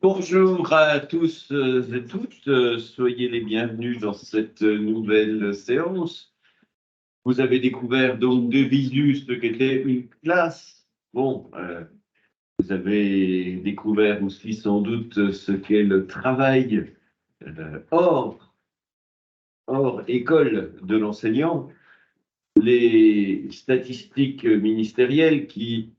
Bonjour à tous et toutes, soyez les bienvenus dans cette nouvelle séance. Vous avez découvert donc de visu ce qu'était une classe. Bon, vous avez découvert aussi sans doute ce qu'est le travail hors, hors école de l'enseignant. Les statistiques ministérielles qui,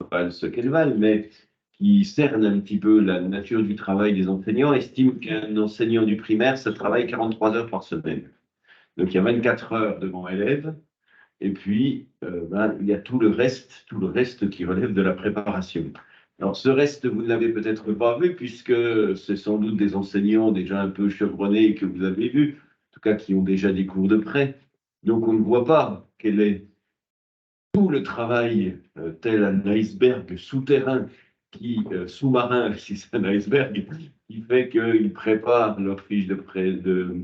pas ce qu'elles valent, mais qui cerne un petit peu la nature du travail des enseignants, estime qu'un enseignant du primaire, ça travaille 43 heures par semaine. Donc il y a 24 heures devant élève, et puis il y a tout le reste qui relève de la préparation. Alors ce reste, vous ne l'avez peut-être pas vu, puisque c'est sans doute des enseignants déjà un peu chevronnés que vous avez vus, en tout cas qui ont déjà des cours de près. Donc on ne voit pas quel est tout le travail, tel un iceberg souterrain, sous-marin, si c'est un iceberg, qui fait qu'ils préparent leur fiche de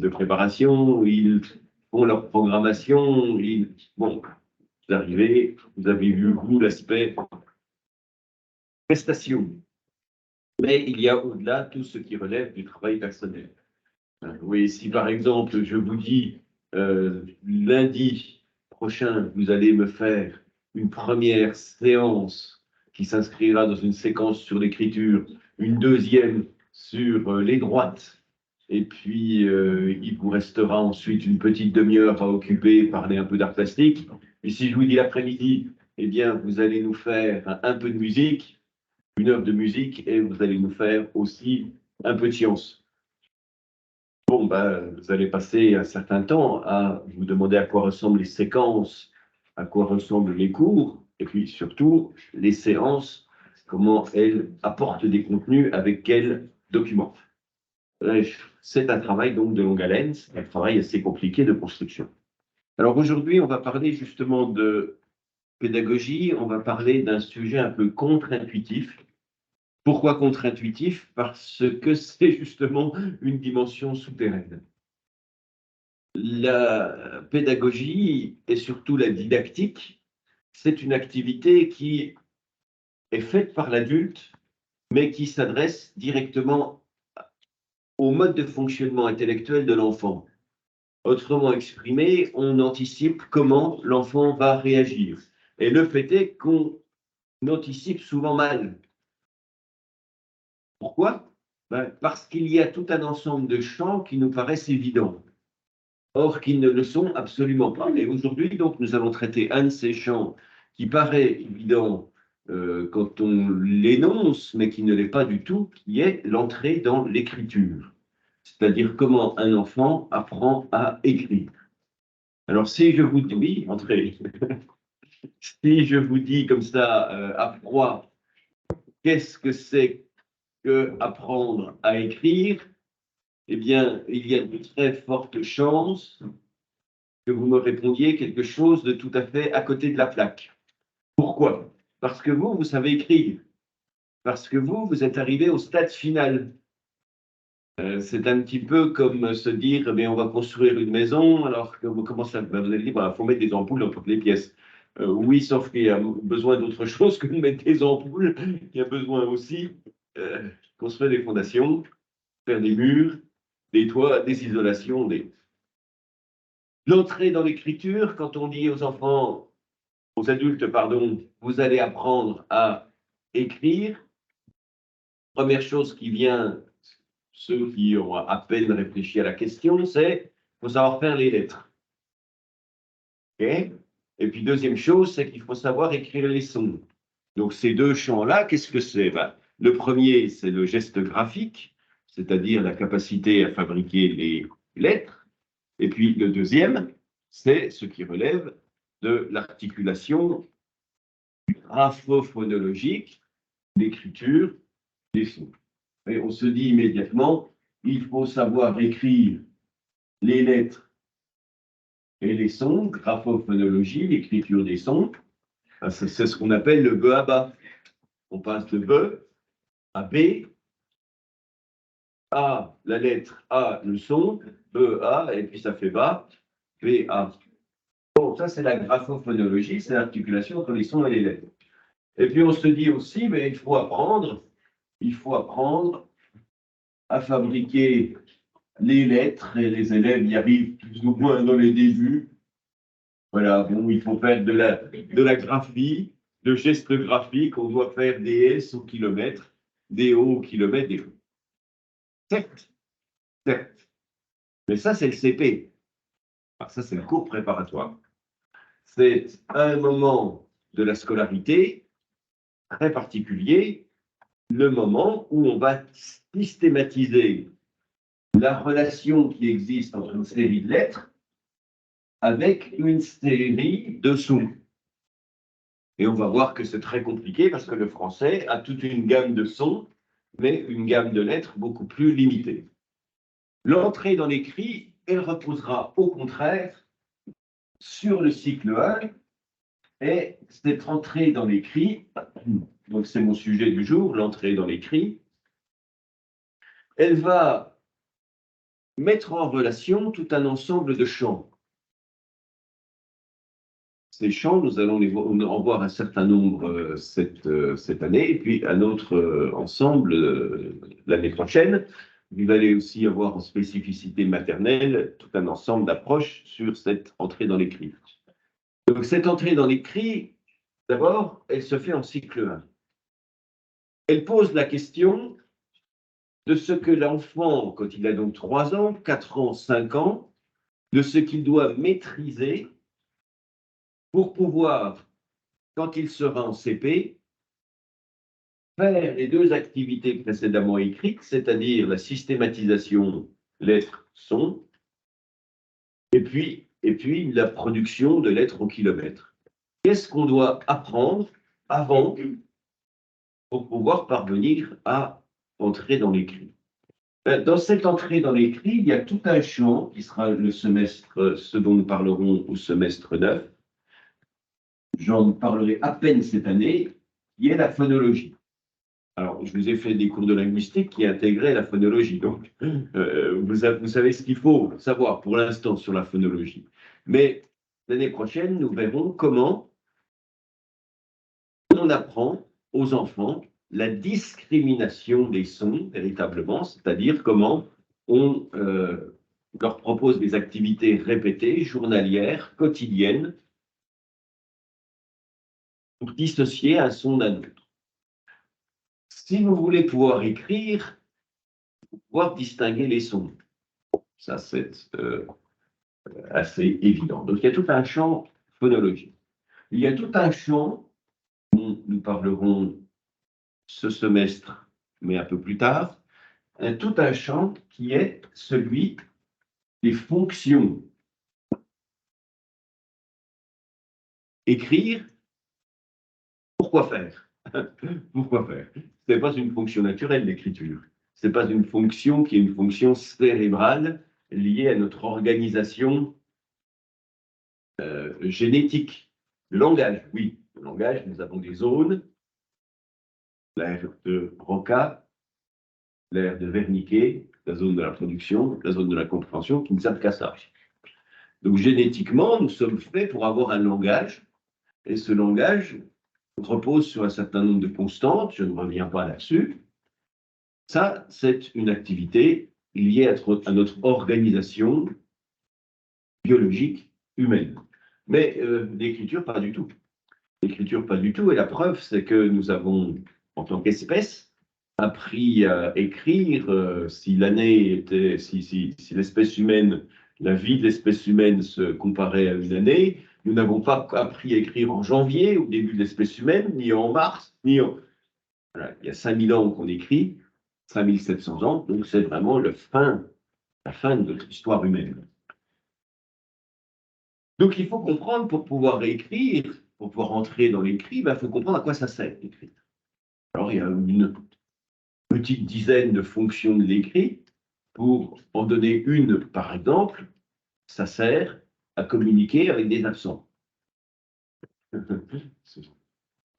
préparation, ils font leur programmation. Bon, vous arrivez, vous avez vu, vous, l'aspect prestation. Mais il y a au-delà tout ce qui relève du travail personnel. Oui, si par exemple, je vous dis, lundi prochain, vous allez me faire une première séance qui s'inscrira dans une séquence sur l'écriture, une deuxième sur les droites, et puis il vous restera ensuite une petite demi-heure à occuper, parler un peu d'art plastique. Et si je vous dis l'après-midi, eh bien, vous allez nous faire un peu de musique, une heure de musique, et vous allez nous faire aussi un peu de science. Bon, ben, vous allez passer un certain temps à vous demander à quoi ressemblent les séquences, à quoi ressemblent les cours, et puis surtout les séances, comment elles apportent des contenus avec quels documents. C'est un travail donc de longue haleine, c'est un travail assez compliqué de construction. Alors aujourd'hui, on va parler justement de pédagogie, on va parler d'un sujet un peu contre-intuitif. Pourquoi contre-intuitif? Parce que c'est justement une dimension souterraine. La pédagogie et surtout la didactique, c'est une activité qui est faite par l'adulte, mais qui s'adresse directement au mode de fonctionnement intellectuel de l'enfant. Autrement exprimé, on anticipe comment l'enfant va réagir. Et le fait est qu'on anticipe souvent mal. Pourquoi? Parce qu'il y a tout un ensemble de champs qui nous paraissent évidents. Or, qui ne le sont absolument pas. Et aujourd'hui, donc, nous allons traiter un de ces champs qui paraît évident quand on l'énonce, mais qui ne l'est pas du tout, qui est l'entrée dans l'écriture. C'est-à-dire comment un enfant apprend à écrire. Alors, si je vous dis, oui, entrez, si je vous dis comme ça, à froid, qu'est-ce que c'est que apprendre à écrire? Eh bien, il y a de très fortes chances que vous me répondiez quelque chose de tout à fait à côté de la plaque. Pourquoi? Parce que vous savez écrire. Parce que vous êtes arrivé au stade final. C'est un petit peu comme se dire, mais on va construire une maison, alors que comment ça, vous allez dire, il faut mettre des ampoules dans toutes les pièces. Oui, sauf qu'il y a besoin d'autre chose que de mettre des ampoules. Il y a besoin aussi construire des fondations, faire des murs, des toits, des isolations. L'entrée dans l'écriture, quand on dit aux enfants, aux adultes, pardon, vous allez apprendre à écrire. Première chose qui vient, ceux qui ont à peine réfléchi à la question, c'est qu'il faut savoir faire les lettres. Okay. Et puis deuxième chose, c'est qu'il faut savoir écrire les sons. Donc ces deux champs-là, qu'est-ce que c'est? Le premier, c'est le geste graphique, c'est-à-dire la capacité à fabriquer les lettres. Et puis le deuxième, c'est ce qui relève de l'articulation graphophonologique, l'écriture des sons. Et on se dit immédiatement, il faut savoir écrire les lettres et les sons, graphophonologie, l'écriture des sons. C'est ce qu'on appelle le B à bas. On passe de B à B, A, la lettre, A, le son, B, A, et puis ça fait bas, B, A. Bon, ça c'est la graphophonologie, c'est l'articulation entre les sons et les lettres. Et puis on se dit aussi, mais il faut apprendre il faut apprendre à fabriquer les lettres, et les élèves y arrivent plus ou moins dans les débuts. Voilà, bon, il faut faire de la graphie, de gestes graphiques, on doit faire des S au kilomètre, des O au kilomètre, des O. Certes, certes, mais ça, c'est le CP. Alors, ça, c'est le cours préparatoire. C'est un moment de la scolarité très particulier, le moment où on va systématiser la relation qui existe entre une série de lettres avec une série de sons. Et on va voir que c'est très compliqué parce que le français a toute une gamme de sons, mais une gamme de lettres beaucoup plus limitée. L'entrée dans l'écrit, elle reposera au contraire sur le cycle 1, et cette entrée dans l'écrit, donc c'est mon sujet du jour, l'entrée dans l'écrit, elle va mettre en relation tout un ensemble de chants. Ces chants, nous allons en voir un certain nombre cette année, et puis un autre ensemble l'année prochaine. Il va aller aussi avoir en spécificité maternelle tout un ensemble d'approches sur cette entrée dans l'écrit. Donc cette entrée dans l'écrit, d'abord, elle se fait en cycle 1. Elle pose la question de ce que l'enfant, quand il a donc 3 ans, 4 ans, 5 ans, de ce qu'il doit maîtriser pour pouvoir, quand il sera en CP, faire les 2 activités précédemment écrites, c'est-à-dire la systématisation lettres-sons, et puis la production de lettres au kilomètre. Qu'est-ce qu'on doit apprendre avant pour pouvoir parvenir à entrer dans l'écrit? Dans cette entrée dans l'écrit, il y a tout un champ qui sera le semestre, ce dont nous parlerons au semestre 9. J'en parlerai à peine cette année, qui est la phonologie. Alors, je vous ai fait des cours de linguistique qui intégraient la phonologie. Donc, vous savez ce qu'il faut savoir pour l'instant sur la phonologie. Mais l'année prochaine, nous verrons comment on apprend aux enfants la discrimination des sons, véritablement, c'est-à-dire comment on leur propose des activités répétées, journalières, quotidiennes, pour dissocier un son d'un autre. Si vous voulez pouvoir écrire, pouvoir distinguer les sons. Ça, c'est assez évident. Donc, il y a tout un champ phonologique. Il y a tout un champ dont nous parlerons ce semestre, mais un peu plus tard, tout un champ qui est celui des fonctions. Écrire, pourquoi faire? Pourquoi faire? Ce n'est pas une fonction naturelle, l'écriture. Ce n'est pas une fonction qui est une fonction cérébrale liée à notre organisation génétique. Le langage, oui. Le langage, nous avons des zones, l'aire de Broca, l'aire de Wernicke, la zone de la production, la zone de la compréhension, qui ne servent qu'à ça. Donc génétiquement, nous sommes faits pour avoir un langage, et ce langage repose sur un certain nombre de constantes, je ne reviens pas là-dessus. Ça, c'est une activité liée à notre organisation biologique humaine. Mais l'écriture, pas du tout. L'écriture, pas du tout. Et la preuve, c'est que nous avons, en tant qu'espèce, appris à écrire. Si l'année était, si l'espèce humaine, la vie de l'espèce humaine se comparait à une année, nous n'avons pas appris à écrire en janvier, au début de l'espèce humaine, ni en mars, ni en... Voilà, il y a 5000 ans qu'on écrit, 5700 ans, donc c'est vraiment la fin de notre histoire humaine. Donc il faut comprendre, pour pouvoir écrire, pour pouvoir entrer dans l'écrit, il faut comprendre à quoi ça sert l'écrit. Alors il y a une petite dizaine de fonctions de l'écrit. Pour en donner une, par exemple, ça sert à communiquer avec des absents.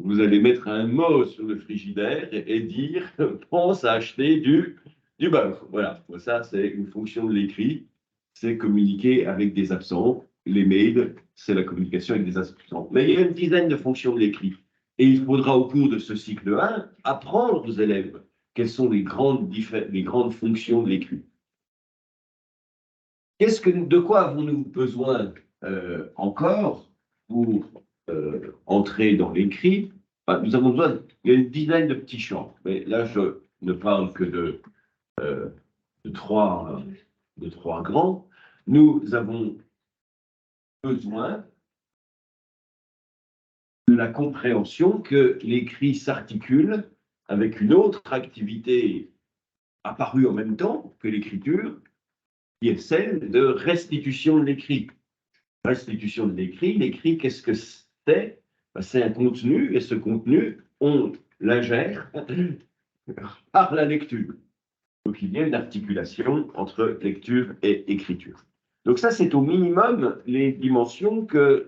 Vous allez mettre un mot sur le frigidaire et dire « pense à acheter du beurre ». Voilà, ça c'est une fonction de l'écrit, c'est communiquer avec des absents. Les mails, c'est la communication avec des absents. Mais il y a une dizaine de fonctions de l'écrit. Et il faudra au cours de ce cycle 1 apprendre aux élèves quelles sont les grandes fonctions de l'écrit. De quoi avons-nous besoin encore pour entrer dans l'écrit? Nous avons besoin, il y a une dizaine de petits champs, mais là je ne parle que de trois grands. Nous avons besoin de la compréhension que l'écrit s'articule avec une autre activité apparue en même temps que l'écriture, qui est celle de restitution de l'écrit. Restitution de l'écrit, qu'est-ce que c'est? C'est un contenu, et ce contenu, on l'ingère par la lecture. Donc il y a une articulation entre lecture et écriture. Donc ça, c'est au minimum les dimensions que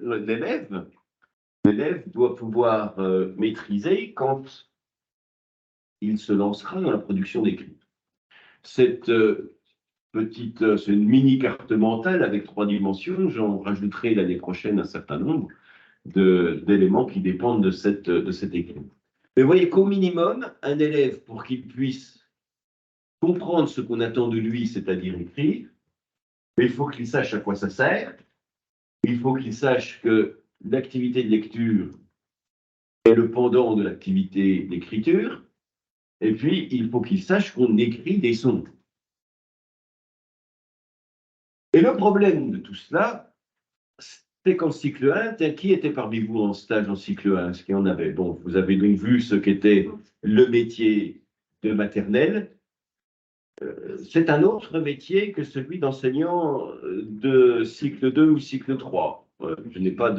l'élève doit pouvoir maîtriser quand il se lancera dans la production d'écrit. C'est une mini carte mentale avec 3 dimensions. J'en rajouterai l'année prochaine un certain nombre d'éléments qui dépendent de cet écrit. Mais vous voyez qu'au minimum, un élève, pour qu'il puisse comprendre ce qu'on attend de lui, c'est-à-dire écrire, il faut qu'il sache à quoi ça sert. Il faut qu'il sache que l'activité de lecture est le pendant de l'activité d'écriture. Et puis, il faut qu'il sache qu'on écrit des sons. Et le problème de tout cela, c'est qu'en cycle 1, qui était parmi vous en stage en cycle 1? Est-ce qu'il y en avait? Bon, vous avez donc vu ce qu'était le métier de maternelle. C'est un autre métier que celui d'enseignant de cycle 2 ou cycle 3. Je n'ai pas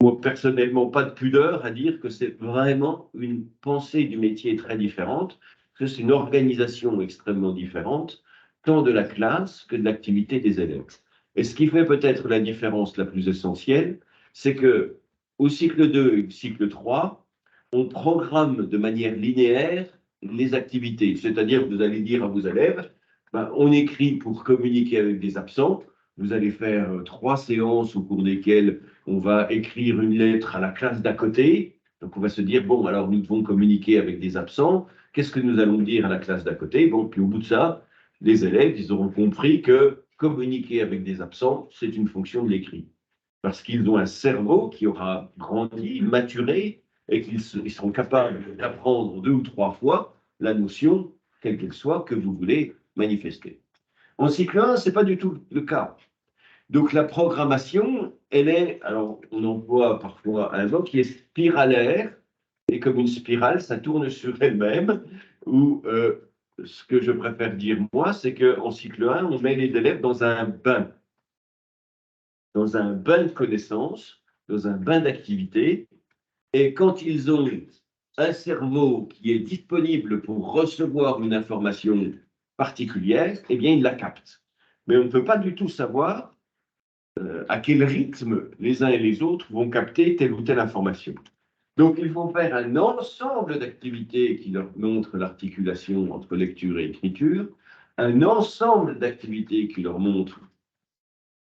moi, personnellement, pas de pudeur à dire que c'est vraiment une pensée du métier très différente, que c'est une organisation extrêmement différente, tant de la classe que de l'activité des élèves. Et ce qui fait peut-être la différence la plus essentielle, c'est que au cycle 2 et au cycle 3, on programme de manière linéaire les activités. C'est-à-dire que vous allez dire à vos élèves, on écrit pour communiquer avec des absents. Vous allez faire 3 séances au cours desquelles on va écrire une lettre à la classe d'à côté. Donc on va se dire, bon, alors nous devons communiquer avec des absents. Qu'est-ce que nous allons dire à la classe d'à côté? Bon, puis au bout de ça, les élèves, ils auront compris que communiquer avec des absents, c'est une fonction de l'écrit. Parce qu'ils ont un cerveau qui aura grandi, maturé, et qu'ils seront capables d'apprendre 2 ou 3 fois la notion, quelle qu'elle soit, que vous voulez manifester. En cycle 1, ce n'est pas du tout le cas. Donc la programmation, elle est, alors on emploie parfois un mot qui est spiralaire, et comme une spirale, ça tourne sur elle-même, ou ce que je préfère dire moi, c'est qu'en cycle 1, on met les élèves dans un bain de connaissances, dans un bain d'activité, et quand ils ont un cerveau qui est disponible pour recevoir une information particulière, eh bien, ils la captent. Mais on ne peut pas du tout savoir à quel rythme les uns et les autres vont capter telle ou telle information. Donc, il faut faire un ensemble d'activités qui leur montrent l'articulation entre lecture et écriture, un ensemble d'activités qui leur montrent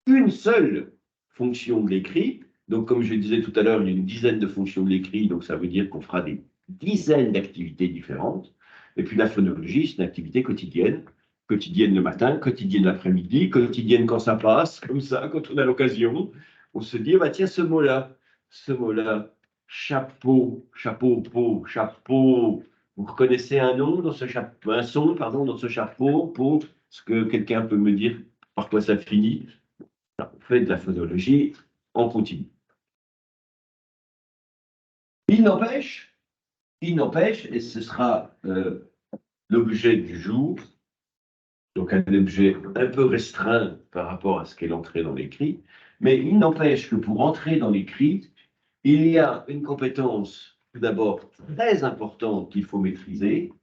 une seule fonction de l'écrit. Donc, comme je disais tout à l'heure, il y a une dizaine de fonctions de l'écrit, donc ça veut dire qu'on fera des dizaines d'activités différentes. Et puis la phonologie, c'est une activité quotidienne le matin, quotidienne l'après-midi, quotidienne quand ça passe, comme ça, quand on a l'occasion. On se dit, bah, tiens, ce mot-là, chapeau, pot, chapeau. Vous reconnaissez un nom dans ce chapeau, un son, pardon, dans ce chapeau, pot. Est-ce que quelqu'un peut me dire par quoi ça finit? On fait de la phonologie en continu. Il n'empêche, et ce sera l'objet du jour, donc un objet un peu restreint par rapport à ce qu'est l'entrée dans l'écrit, mais il n'empêche que pour entrer dans l'écrit, il y a une compétence tout d'abord très importante qu'il faut maîtriser,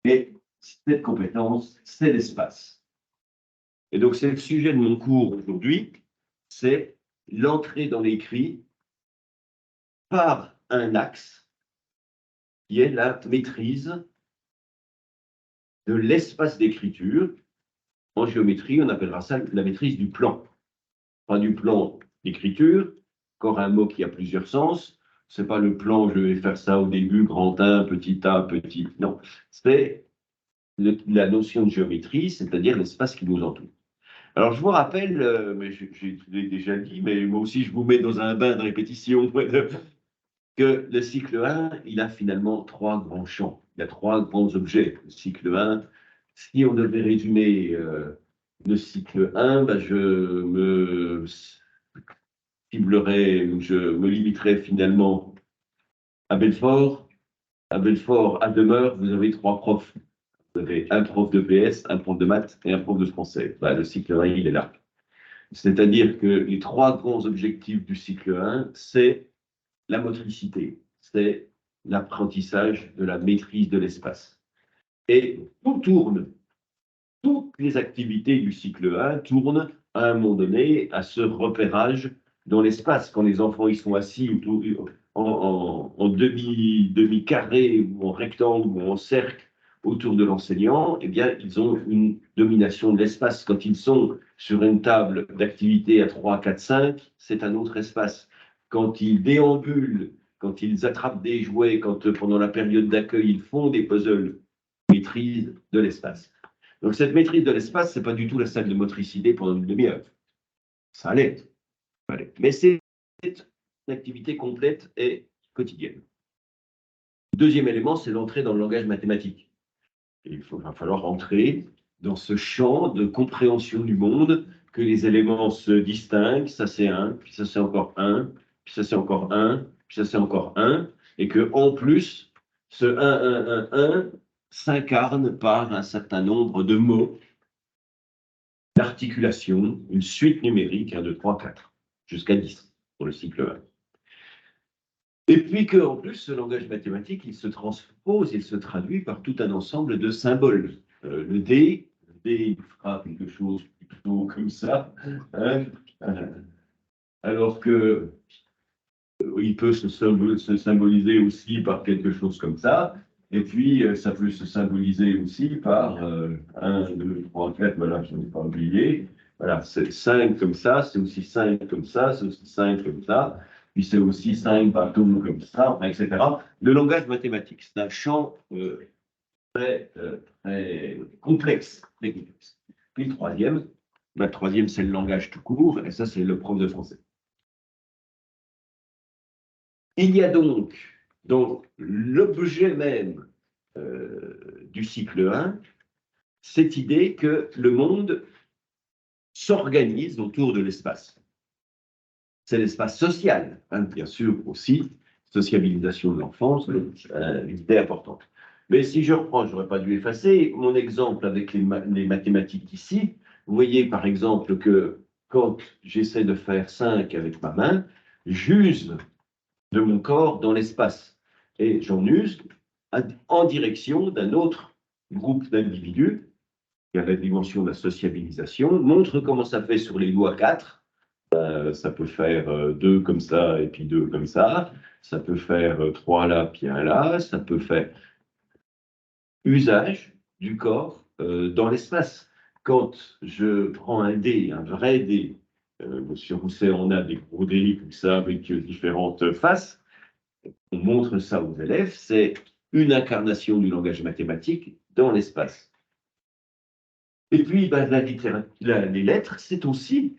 et cette compétence, c'est l'espace. Et donc c'est le sujet de mon cours aujourd'hui, c'est l'entrée dans l'écrit par un axe qui est la maîtrise de l'espace d'écriture. En géométrie, on appellera ça la maîtrise du plan. Pas du plan d'écriture, encore un mot qui a plusieurs sens, C'est pas le plan, je vais faire ça au début, grand 1, petit a, petit. Non, c'est la notion de géométrie, c'est-à-dire l'espace qui nous entoure. Alors, je vous rappelle, mais je l'ai déjà dit, mais moi aussi, je vous mets dans un bain de répétition, que le cycle 1, il a finalement trois grands champs. Il y a trois grands objets. Le cycle 1, si on devait résumer le cycle 1, ben, je me ciblerais, je me limiterais finalement à Belfort. À Belfort, à demeure, vous avez trois profs. Vous avez un prof de PS, un prof de maths et un prof de français. Ben, le cycle 1, il est là. C'est-à-dire que les trois grands objectifs du cycle 1, c'est la motricité, c'est l'apprentissage de la maîtrise de l'espace. Et tout tourne, toutes les activités du cycle 1 tournent à un moment donné à ce repérage dans l'espace. Quand les enfants ils sont assis autour, en demi-carré ou en rectangle ou en cercle autour de l'enseignant, eh bien, ils ont une domination de l'espace. Quand ils sont sur une table d'activité à 3, 4, 5, c'est un autre espace. Quand ils déambulent, quand ils attrapent des jouets, quand pendant la période d'accueil, ils font des puzzles, maîtrise de l'espace. Donc cette maîtrise de l'espace, ce n'est pas du tout la salle de motricité pendant une demi-heure. Ça allait. Mais c'est une activité complète et quotidienne. Deuxième élément, c'est l'entrée dans le langage mathématique. Il va falloir entrer dans ce champ de compréhension du monde, que les éléments se distinguent, ça c'est un, puis ça c'est encore un, puis ça c'est encore un, puis ça c'est encore un, et que en plus, ce 1 s'incarne par un certain nombre de mots, d'articulation, une suite numérique, 1, 2, 3, 4, jusqu'à 10 pour le cycle 1. Et puis qu'en plus, ce langage mathématique, il se transpose, il se traduit par tout un ensemble de symboles. Le D, il fera quelque chose plutôt comme ça, hein, alors que il peut se symboliser aussi par quelque chose comme ça, et puis ça peut se symboliser aussi par 1, 2, 3, 4, voilà, je n'ai pas oublié, voilà, c'est 5 comme ça, c'est aussi 5 comme ça, c'est aussi 5 comme ça, puis c'est aussi 5 bateaux comme ça, enfin, etc. Le langage mathématique, c'est un champ très complexe, très complexe. Puis le troisième, c'est le langage tout court, et ça, c'est le prof de français. Il y a donc, dans l'objet même du cycle 1, cette idée que le monde s'organise autour de l'espace. C'est l'espace social, hein, bien sûr aussi, sociabilisation de l'enfance, une idée importante. Mais si je reprends, je n'aurais pas dû effacer mon exemple avec les mathématiques ici. Vous voyez par exemple que quand j'essaie de faire 5 avec ma main, j'use de mon corps dans l'espace. Et j'en use en direction d'un autre groupe d'individus, qui a la dimension de la sociabilisation, montre comment ça fait sur les doigts 4. Ça peut faire 2 comme ça et puis 2 comme ça. Ça peut faire 3 là, puis 1 là. Ça peut faire usage du corps dans l'espace. Quand je prends un dé, un vrai dé, Monsieur Rousset, on a des gros dés comme ça avec différentes faces. On montre ça aux élèves, c'est une incarnation du langage mathématique dans l'espace. Et puis, ben, les lettres, c'est aussi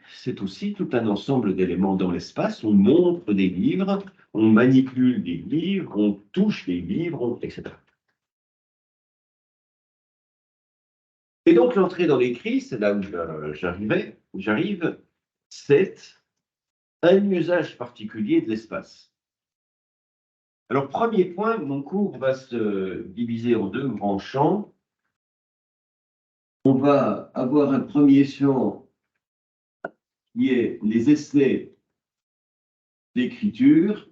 tout un ensemble d'éléments dans l'espace. On montre des livres, on manipule des livres, on touche des livres, etc. Et donc, l'entrée dans l'écrit, c'est là où j'arrive, c'est un usage particulier de l'espace. Alors, premier point, mon cours va se diviser en deux grands champs. On va avoir un premier champ qui est les essais d'écriture,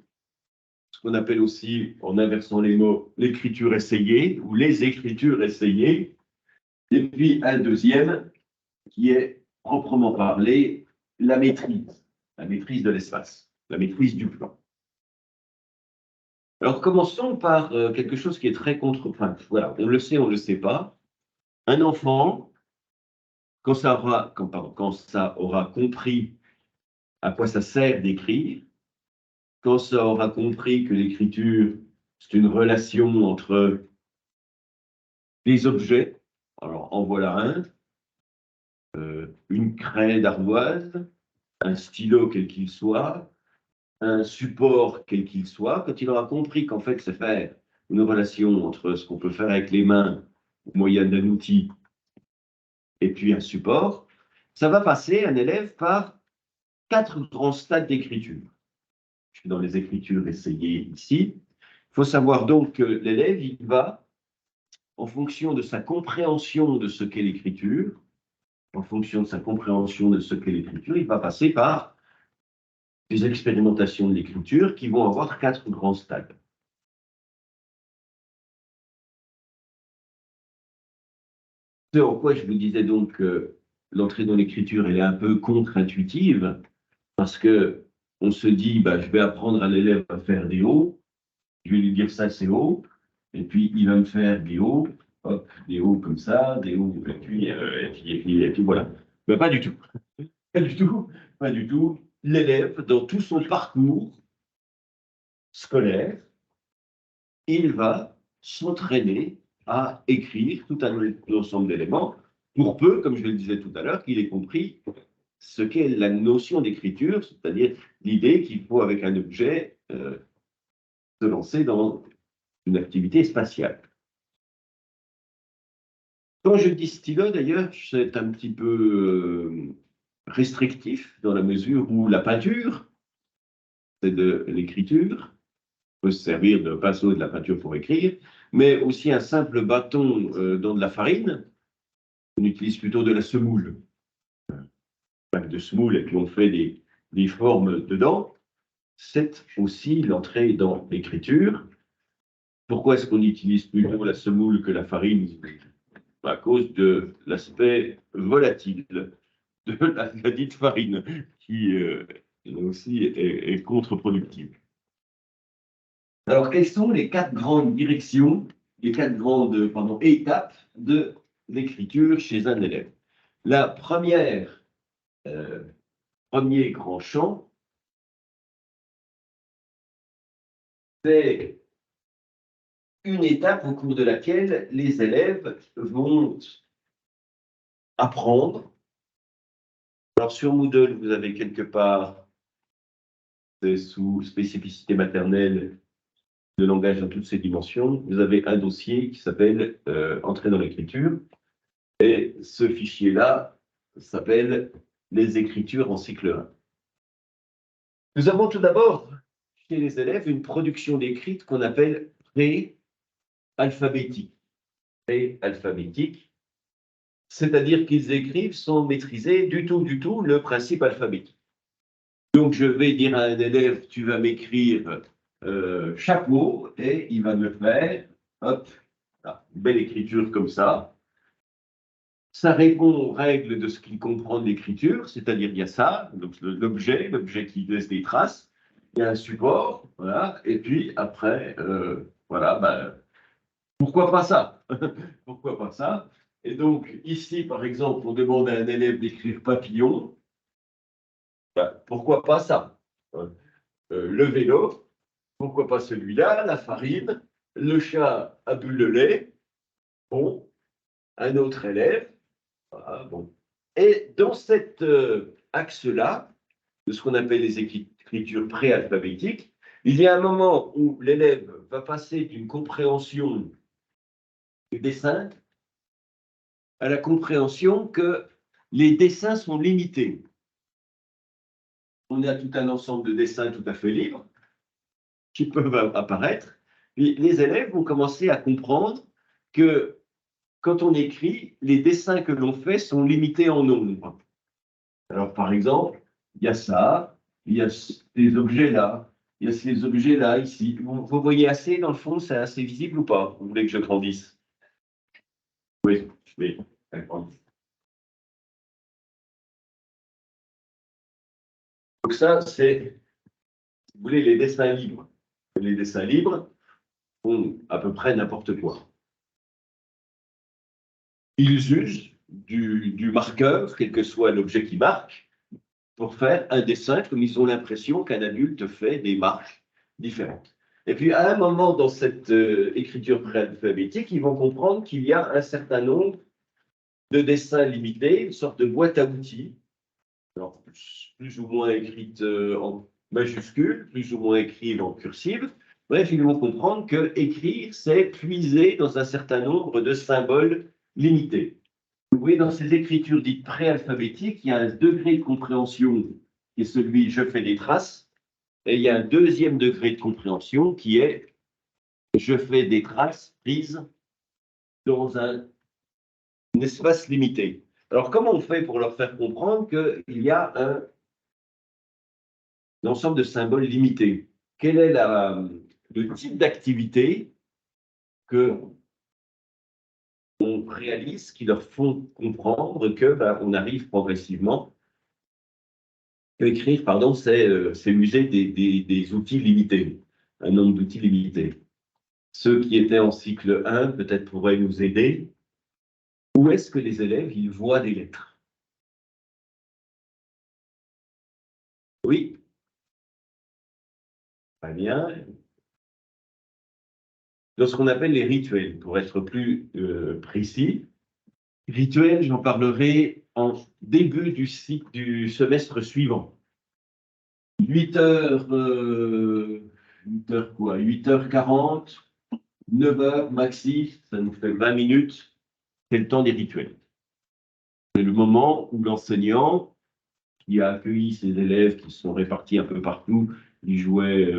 ce qu'on appelle aussi, en inversant les mots, l'écriture essayée ou les écritures essayées. Et puis un deuxième qui est proprement parlé la maîtrise de l'espace, la maîtrise du plan. Alors commençons par quelque chose qui est très contre-enfin, voilà, on le sait, on ne le sait pas. Un enfant, quand ça aura compris à quoi ça sert d'écrire, quand ça aura compris que l'écriture, c'est une relation entre des objets, alors en voilà un, une craie d'ardoise, un stylo quel qu'il soit, un support quel qu'il soit, quand il aura compris qu'en fait, c'est faire une relation entre ce qu'on peut faire avec les mains au moyen d'un outil et puis un support, ça va passer un élève par 4 grands stades d'écriture. Je suis dans les écritures essayées ici. Il faut savoir donc que l'élève, il va, en fonction de sa compréhension de ce qu'est l'écriture, en fonction de sa compréhension de ce qu'est l'écriture, il va passer par des expérimentations de l'écriture qui vont avoir 4 grands stades. Ce en quoi je vous disais donc que l'entrée dans l'écriture, elle est un peu contre-intuitive, parce que on se dit, bah, je vais apprendre à l'élève à faire des hauts, je vais lui dire ça c'est haut, et puis il va me faire des hauts, hop, des hauts comme ça, des hauts, et puis voilà. Mais pas du tout. Pas du tout, pas du tout. L'élève, dans tout son parcours scolaire, il va s'entraîner à écrire tout un ensemble d'éléments, pour peu, comme je le disais tout à l'heure, qu'il ait compris ce qu'est la notion d'écriture, c'est-à-dire l'idée qu'il faut, avec un objet, se lancer dans une activité spatiale. Quand je dis stylo, d'ailleurs, c'est un petit peu restrictif, dans la mesure où la peinture, c'est de l'écriture, peut se servir de pinceau et de la peinture pour écrire, mais aussi un simple bâton dans de la farine, on utilise plutôt de la semoule. De semoule, et puis on fait des formes dedans. C'est aussi l'entrée dans l'écriture. Pourquoi est-ce qu'on utilise plutôt la semoule que la farine? À cause de l'aspect volatile de la dite farine, qui aussi est contre-productive. Alors, quelles sont les 4 grandes directions, les 4 grandes étapes de l'écriture chez un élève? La première, premier grand champ, c'est une étape au cours de laquelle les élèves vont apprendre. Alors, sur Moodle, vous avez quelque part, c'est sous spécificité maternelle, de langage dans toutes ses dimensions, vous avez un dossier qui s'appelle Entrée dans l'écriture. Et ce fichier-là s'appelle les écritures en cycle 1. Nous avons tout d'abord, chez les élèves, une production d'écrits qu'on appelle pré-alphabétique. Pré-alphabétique, c'est-à-dire qu'ils écrivent sans maîtriser du tout le principe alphabétique. Donc, je vais dire à un élève, tu vas m'écrire chaque mot, et il va me faire, hop, une belle écriture comme ça. Ça répond aux règles de ce qu'il comprend de l'écriture, c'est-à-dire il y a ça, l'objet qui laisse des traces, il y a un support, voilà, et puis après, voilà, ben, pourquoi pas ça? Pourquoi pas ça? Et donc, ici, par exemple, on demande à un élève d'écrire papillon, ben, pourquoi pas ça? Le vélo, pourquoi pas celui-là? La farine, le chat a bu le lait, bon, un autre élève, voilà, bon. Et dans cet axe-là, de ce qu'on appelle les écritures préalphabétiques, il y a un moment où l'élève va passer d'une compréhension du dessin à la compréhension que les dessins sont limités. On a tout un ensemble de dessins tout à fait libres qui peuvent apparaître. Et les élèves vont commencer à comprendre que quand on écrit, les dessins que l'on fait sont limités en nombre. Alors, par exemple, il y a ça, il y a ces objets-là, il y a ces objets-là ici. Vous voyez assez dans le fond, c'est assez visible ou pas? Vous voulez que je grandisse? Oui, je vais agrandir. Donc ça, c'est, si vous voulez, les dessins libres. Les dessins libres font à peu près n'importe quoi. Ils usent du marqueur, quel que soit l'objet qui marque, pour faire un dessin comme ils ont l'impression qu'un adulte fait des marches différentes. Et puis, à un moment dans cette écriture préalphabétique, ils vont comprendre qu'il y a un certain nombre de dessins limités, une sorte de boîte à outils, alors plus ou moins écrite en majuscule, plus ou moins écrite en cursive. Bref, ils vont comprendre que écrire, c'est puiser dans un certain nombre de symboles limités. Vous voyez, dans ces écritures dites préalphabétiques, il y a un degré de compréhension qui est celui je fais des traces, et il y a un deuxième degré de compréhension qui est je fais des traces prises dans un espace limité. Alors, comment on fait pour leur faire comprendre qu'il y a un ensemble de symboles limités? Quel est le type d'activité que on réalise qui leur font comprendre que on arrive progressivement écrire, pardon, c'est user des outils limités, un nombre d'outils limités. Ceux qui étaient en cycle 1 peut-être pourraient nous aider. Où est-ce que les élèves ils voient des lettres? Oui, très bien. Dans ce qu'on appelle les rituels, pour être plus précis. Rituels, j'en parlerai en début du semestre suivant. 8 heures, 8 heures quoi? 8h40, 9 heures maxi, ça nous fait 20 minutes, c'est le temps des rituels. C'est le moment où l'enseignant, qui a accueilli ses élèves qui se sont répartis un peu partout, ils jouaient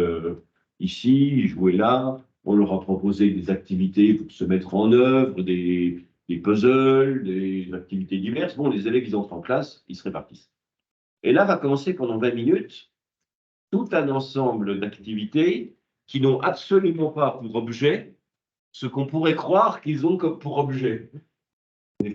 ici, ils jouaient là, on leur a proposé des activités pour se mettre en œuvre, des puzzles, des activités diverses. Bon, les élèves, ils entrent en classe, ils se répartissent. Et là va commencer pendant 20 minutes tout un ensemble d'activités qui n'ont absolument pas pour objet ce qu'on pourrait croire qu'ils ont comme pour objet.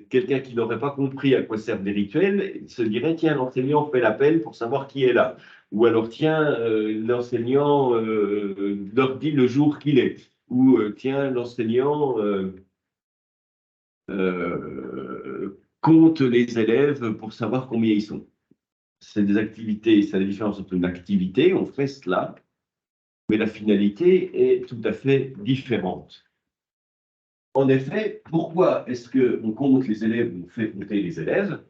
Quelqu'un qui n'aurait pas compris à quoi servent les rituels se dirait, tiens, l'enseignant fait l'appel pour savoir qui est là. Ou alors, tiens, l'enseignant leur dit le jour qu'il est. Ou, tiens, l'enseignant compte les élèves pour savoir combien ils sont. C'est des activités, c'est la différence entre une activité, on fait cela, mais la finalité est tout à fait différente. En effet, pourquoi est-ce qu'on compte les élèves, on fait compter les élèves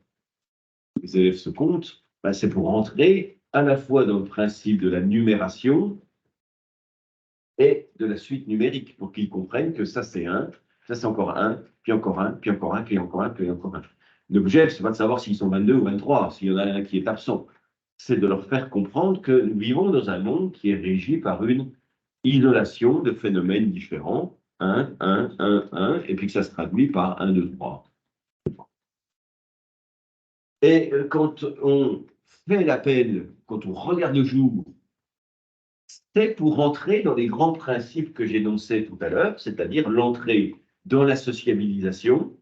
se comptent? C'est pour entrer à la fois dans le principe de la numération et de la suite numérique, pour qu'ils comprennent que ça c'est un, ça c'est encore un, puis encore un, puis encore un, puis encore un, puis encore un. L'objet, ce n'est pas de savoir s'ils sont 22 ou 23, s'il y en a un qui est absent. C'est de leur faire comprendre que nous vivons dans un monde qui est régi par une isolation de phénomènes différents, 1, 1, 1, 1, et puis que ça se traduit par 1, 2, 3. Et quand on fait l'appel, quand on regarde le jour, c'est pour entrer dans les grands principes que j'énonçais tout à l'heure, c'est-à-dire l'entrée dans la sociabilisation.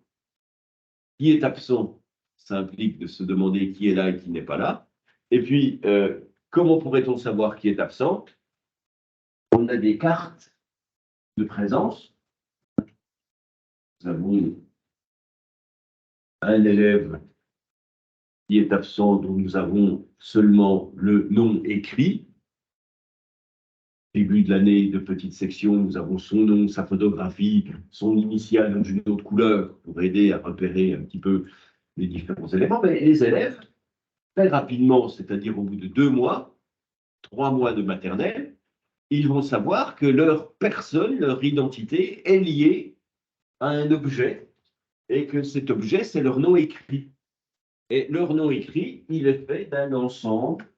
Qui est absent, ça implique de se demander qui est là et qui n'est pas là. Et puis, comment pourrait-on savoir qui est absent? On a des cartes de présence. Nous avons un élève qui est absent, dont nous avons seulement le nom écrit. Début de l'année de petite section, nous avons son nom, sa photographie, son initiale dans une autre couleur pour aider à repérer un petit peu les différents éléments. Mais les élèves, très rapidement, c'est-à-dire au bout de 2 mois, 3 mois de maternelle, ils vont savoir que leur personne, leur identité est liée à un objet et que cet objet, c'est leur nom écrit. Et leur nom écrit, il est fait d'un ensemble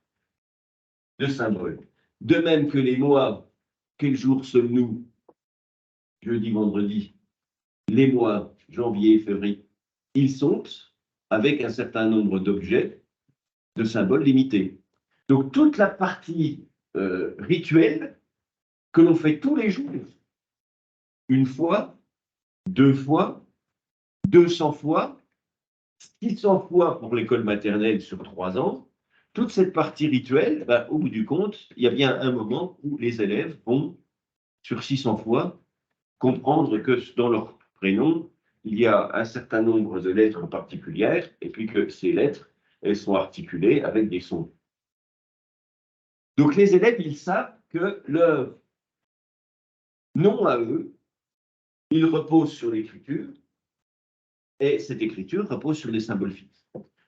de symboles. De même que les mois, quel jour sommes-nous? Jeudi, vendredi. Les mois, janvier, février, ils sont avec un certain nombre d'objets, de symboles limités. Donc toute la partie rituelle que l'on fait tous les jours, une fois, 2 fois, 200 fois, 600 fois pour l'école maternelle sur 3 ans, toute cette partie rituelle, au bout du compte, il y a bien un moment où les élèves vont, sur 600 fois, comprendre que dans leur prénom, il y a un certain nombre de lettres particulières, et puis que ces lettres, elles sont articulées avec des sons. Donc les élèves, ils savent que leur nom à eux, il repose sur l'écriture, et cette écriture repose sur des symboles fixes.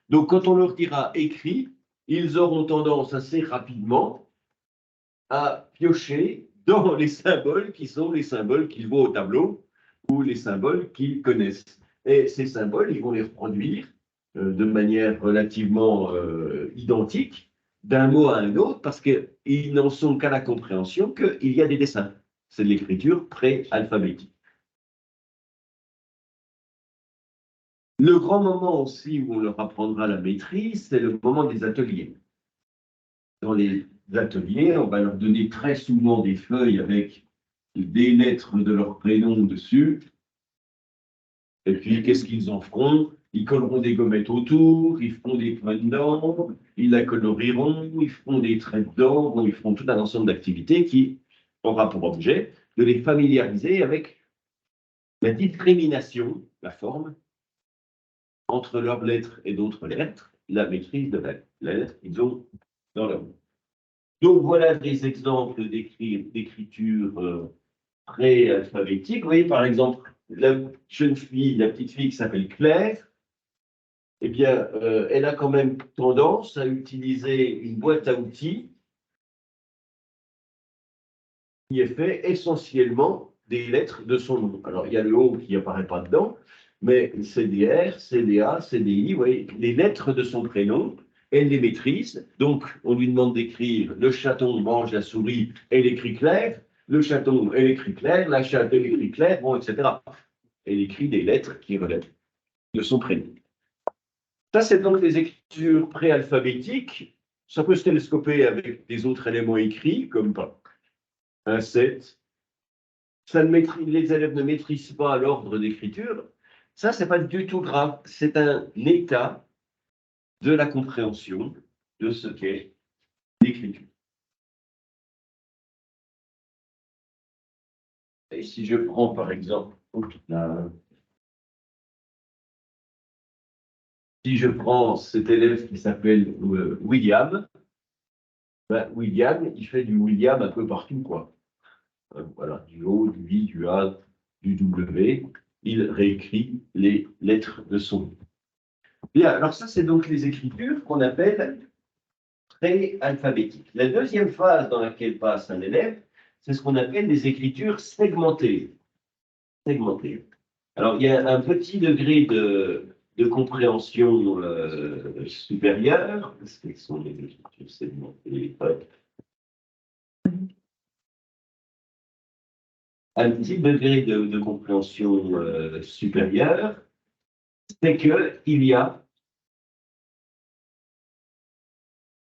Donc quand on leur dira écrit, ils auront tendance assez rapidement à piocher dans les symboles qui sont les symboles qu'ils voient au tableau ou les symboles qu'ils connaissent. Et ces symboles, ils vont les reproduire de manière relativement identique d'un mot à un autre parce qu'ils n'en sont qu'à la compréhension qu'il y a des dessins. C'est de l'écriture pré-alphabétique. Le grand moment aussi où on leur apprendra la maîtrise, c'est le moment des ateliers. Dans les ateliers, on va leur donner très souvent des feuilles avec des lettres de leur prénom dessus. Et puis, qu'est-ce qu'ils en feront? Ils colleront des gommettes autour, ils feront des points dedans, ils la coloriront, ils feront des traits dedans, bon, ils feront tout un ensemble d'activités qui aura pour objet de les familiariser avec la discrimination, la forme, entre leurs lettres et d'autres lettres, la maîtrise de la lettre qu'ils ont dans leur nom. Donc voilà des exemples d'écriture pré-alphabétique. Vous voyez par exemple la jeune fille, la petite fille qui s'appelle Claire, eh bien, elle a quand même tendance à utiliser une boîte à outils qui est fait essentiellement des lettres de son nom. Alors il y a le O qui n'apparaît pas dedans, mais CDR, CDA, CDI, vous voyez, les lettres de son prénom, elle les maîtrise. Donc, on lui demande d'écrire le chaton mange la souris, elle écrit Claire, le chaton, elle écrit Claire, la chatte, elle écrit Claire, bon, etc. Elle écrit des lettres qui relèvent de son prénom. Ça, c'est donc les écritures pré-alphabétiques. Ça peut se télescoper avec des autres éléments écrits, comme un 7. Les élèves ne maîtrisent pas l'ordre d'écriture. Ça, ce n'est pas du tout grave. C'est un état de la compréhension de ce qu'est l'écriture. Et si je prends par exemple, si je prends cet élève qui s'appelle William, ben, William, il fait du William un peu partout, quoi. Voilà, du O, du I, du A, du W. Il réécrit les lettres de son nom. Bien, alors ça, c'est donc les écritures qu'on appelle pré-alphabétiques. La deuxième phase dans laquelle passe un élève, c'est ce qu'on appelle les écritures segmentées. Segmentées. Alors, il y a un petit degré de compréhension supérieure. Quelles sont les écritures segmentées? Un petit degré de compréhension supérieure, c'est qu'il y a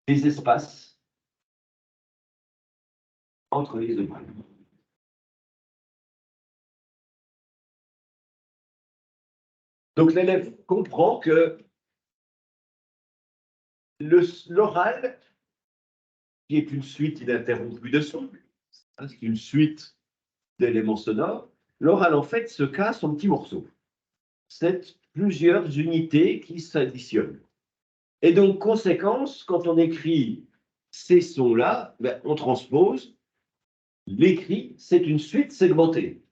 des espaces entre les deux. Donc l'élève comprend que l'oral, qui est une suite ininterrompue de sons, c'est une suite d'éléments sonores, l'oral en fait se casse en petits morceaux. C'est plusieurs unités qui s'additionnent. Et donc, conséquence, quand on écrit ces sons-là, ben, on transpose. L'écrit, c'est une suite segmentée.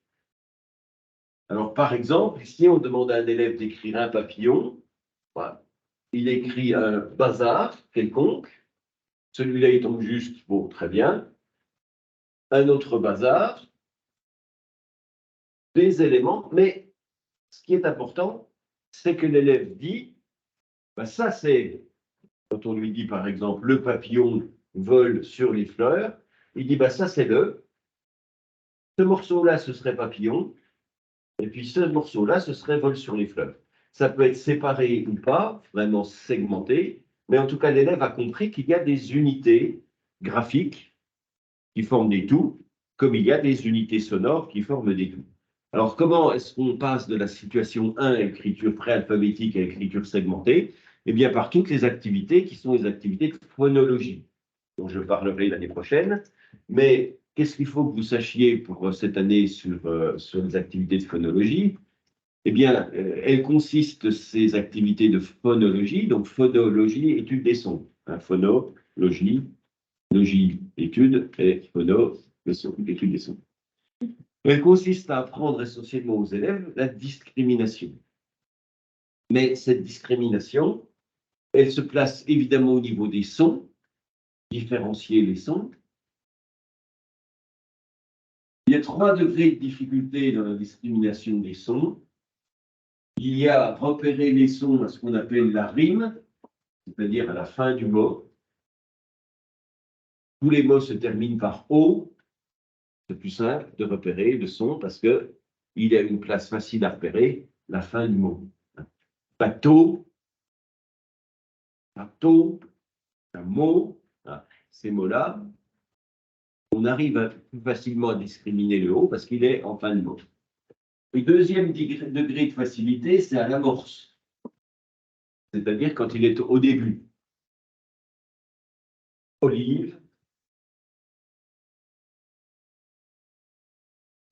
Alors, par exemple, ici, on demande à un élève d'écrire un papillon. Voilà. Il écrit un bazar quelconque. Celui-là, il tombe juste, bon, très bien. Un autre bazar. Des éléments, mais ce qui est important, c'est que l'élève dit, ben, ça c'est, quand on lui dit par exemple, le papillon vole sur les fleurs, il dit, ben, ça c'est ce morceau-là, ce serait papillon, et puis ce morceau-là, ce serait vol sur les fleurs. Ça peut être séparé ou pas, vraiment segmenté, mais en tout cas, l'élève a compris qu'il y a des unités graphiques qui forment des tout, comme il y a des unités sonores qui forment des tout. Alors, comment est-ce qu'on passe de la situation 1, écriture préalphabétique, à écriture segmentée? Eh bien, par toutes les activités qui sont les activités de phonologie, dont je parlerai l'année prochaine. Mais qu'est-ce qu'il faut que vous sachiez pour cette année sur les activités de phonologie? Eh bien, elles consistent, ces activités de phonologie, donc phonologie, étude des sons. Hein, phonologie, logie, étude, et phono, le son, étude des sons. Elles consistent à apprendre essentiellement aux élèves la discrimination. Mais cette discrimination, elle se place évidemment au niveau des sons, différencier les sons. Il y a 3 degrés de difficulté dans la discrimination des sons. Il y a repérer les sons à ce qu'on appelle la rime, c'est-à-dire à la fin du mot. Tous les mots se terminent par O. C'est plus simple de repérer le son parce qu'il y a une place facile à repérer, la fin du mot. Bateau, bateau, un mot, ces mots-là, on arrive plus facilement à discriminer le O parce qu'il est en fin de mot. Le deuxième degré de facilité, c'est à l'amorce, c'est-à-dire quand il est au début. Olive,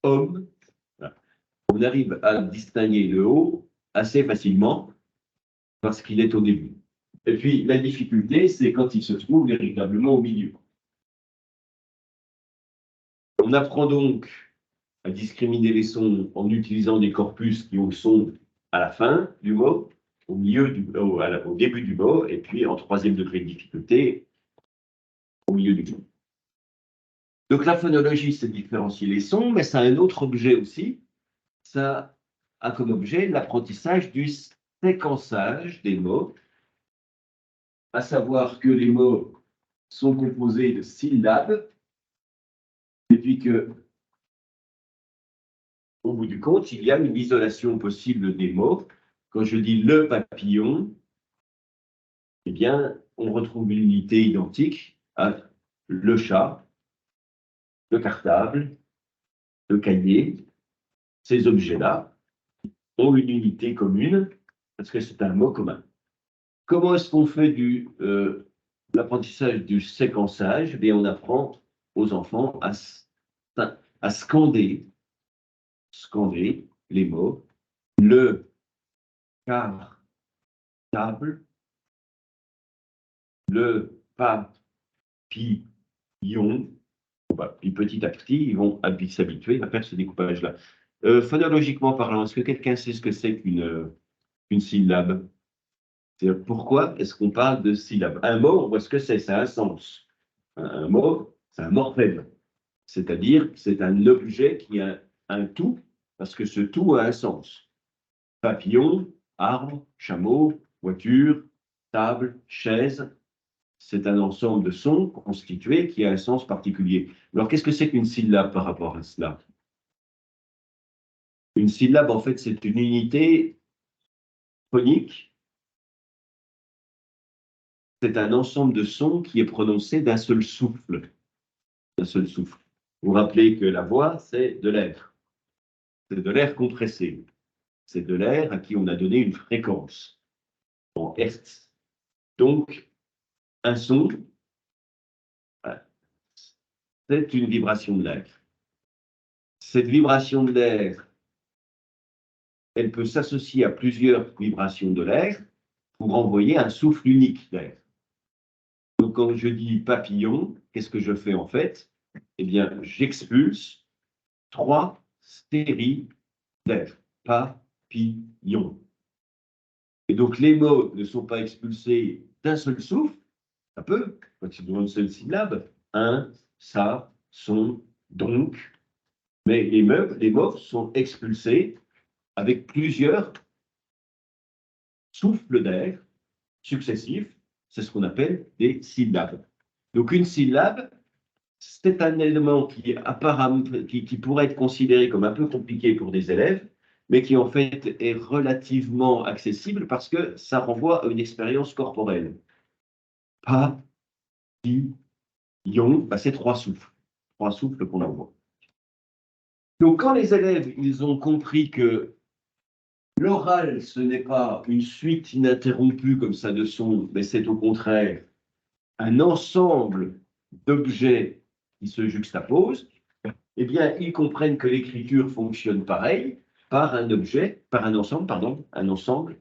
homme, voilà. On arrive à distinguer le O assez facilement parce qu'il est au début. Et puis, la difficulté, c'est quand il se trouve véritablement au milieu. On apprend donc à discriminer les sons en utilisant des corpus qui ont le son à la fin du mot, au début du mot, et puis en 3e degré de difficulté, au milieu du mot. Donc la phonologie, c'est différencier les sons, mais ça a un autre objet aussi. Ça a comme objet l'apprentissage du séquençage des mots, à savoir que les mots sont composés de syllabes, et puis que, au bout du compte, il y a une isolation possible des mots. Quand je dis le papillon, eh bien, on retrouve une unité identique à le chat, le cartable, le cahier. Ces objets-là ont une unité commune parce que c'est un mot commun. Comment est-ce qu'on fait l'apprentissage du séquençage? Eh bien, on apprend aux enfants à scander les mots. Le cartable, le papillon. Puis petit à petit, ils vont s'habituer à faire ce découpage-là. Phonologiquement parlant, est-ce que quelqu'un sait ce que c'est qu'une syllabe? Pourquoi est-ce qu'on parle de syllabe? Un mot, on voit ce que c'est, ça a un sens. Un mot, c'est un morphème. C'est-à-dire, c'est un objet qui a un tout, parce que ce tout a un sens. Papillon, arbre, chameau, voiture, table, chaise, c'est un ensemble de sons constitués qui a un sens particulier. Alors, qu'est-ce que c'est qu'une syllabe par rapport à cela? Une syllabe, en fait, c'est une unité phonique. C'est un ensemble de sons qui est prononcé d'un seul souffle. D'un seul souffle. Vous vous rappelez que la voix, c'est de l'air. C'est de l'air compressé. C'est de l'air à qui on a donné une fréquence en Hertz. Donc, un son, c'est une vibration de l'air. Cette vibration de l'air, elle peut s'associer à plusieurs vibrations de l'air pour envoyer un souffle unique d'air. Donc, quand je dis papillon, qu'est-ce que je fais en fait? Eh bien, j'expulse 3 séries d'air. Papillon. Et donc, les mots ne sont pas expulsés d'un seul souffle, ça peut, quand ils ont une seule syllabe, un, ça, son, donc, mais les mots sont expulsés avec plusieurs souffles d'air successifs, c'est ce qu'on appelle des syllabes. Donc une syllabe, c'est un élément qui pourrait être considéré comme un peu compliqué pour des élèves, mais qui en fait est relativement accessible parce que ça renvoie à une expérience corporelle. Pa, pi, yon, c'est 3 souffles. 3 souffles qu'on envoie. Donc quand les élèves, ils ont compris que l'oral, ce n'est pas une suite ininterrompue comme ça de sons, mais c'est au contraire un ensemble d'objets qui se juxtaposent, eh bien, ils comprennent que l'écriture fonctionne pareil, par un objet, par un ensemble, pardon, un ensemble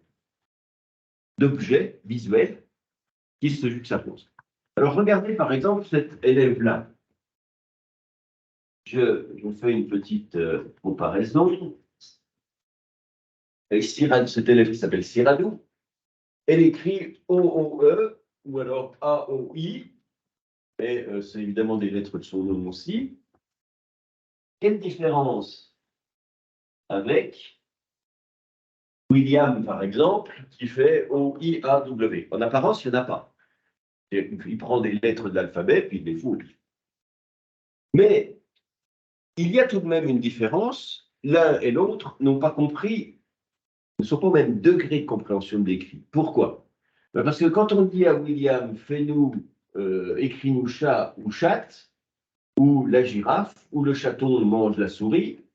d'objets visuels qui se juxtaposent. Alors, regardez par exemple cet élève-là. Je vous fais une petite comparaison. Cet élève qui s'appelle Cyrano, elle écrit O-O-E ou alors A-O-I, et c'est évidemment des lettres de son nom aussi. Quelle différence avec William, par exemple, qui fait O-I-A-W? En apparence, il n'y en a pas. Il prend des lettres de l'alphabet, puis il les fout. Mais il y a tout de même une différence. L'un et l'autre n'ont pas compris, ne sont pas au même degré de compréhension de l'écrit. Pourquoi? Parce que quand on dit à William, fais-nous, écris-nous chat ou chatte, ou la girafe, ou le chaton mange la souris,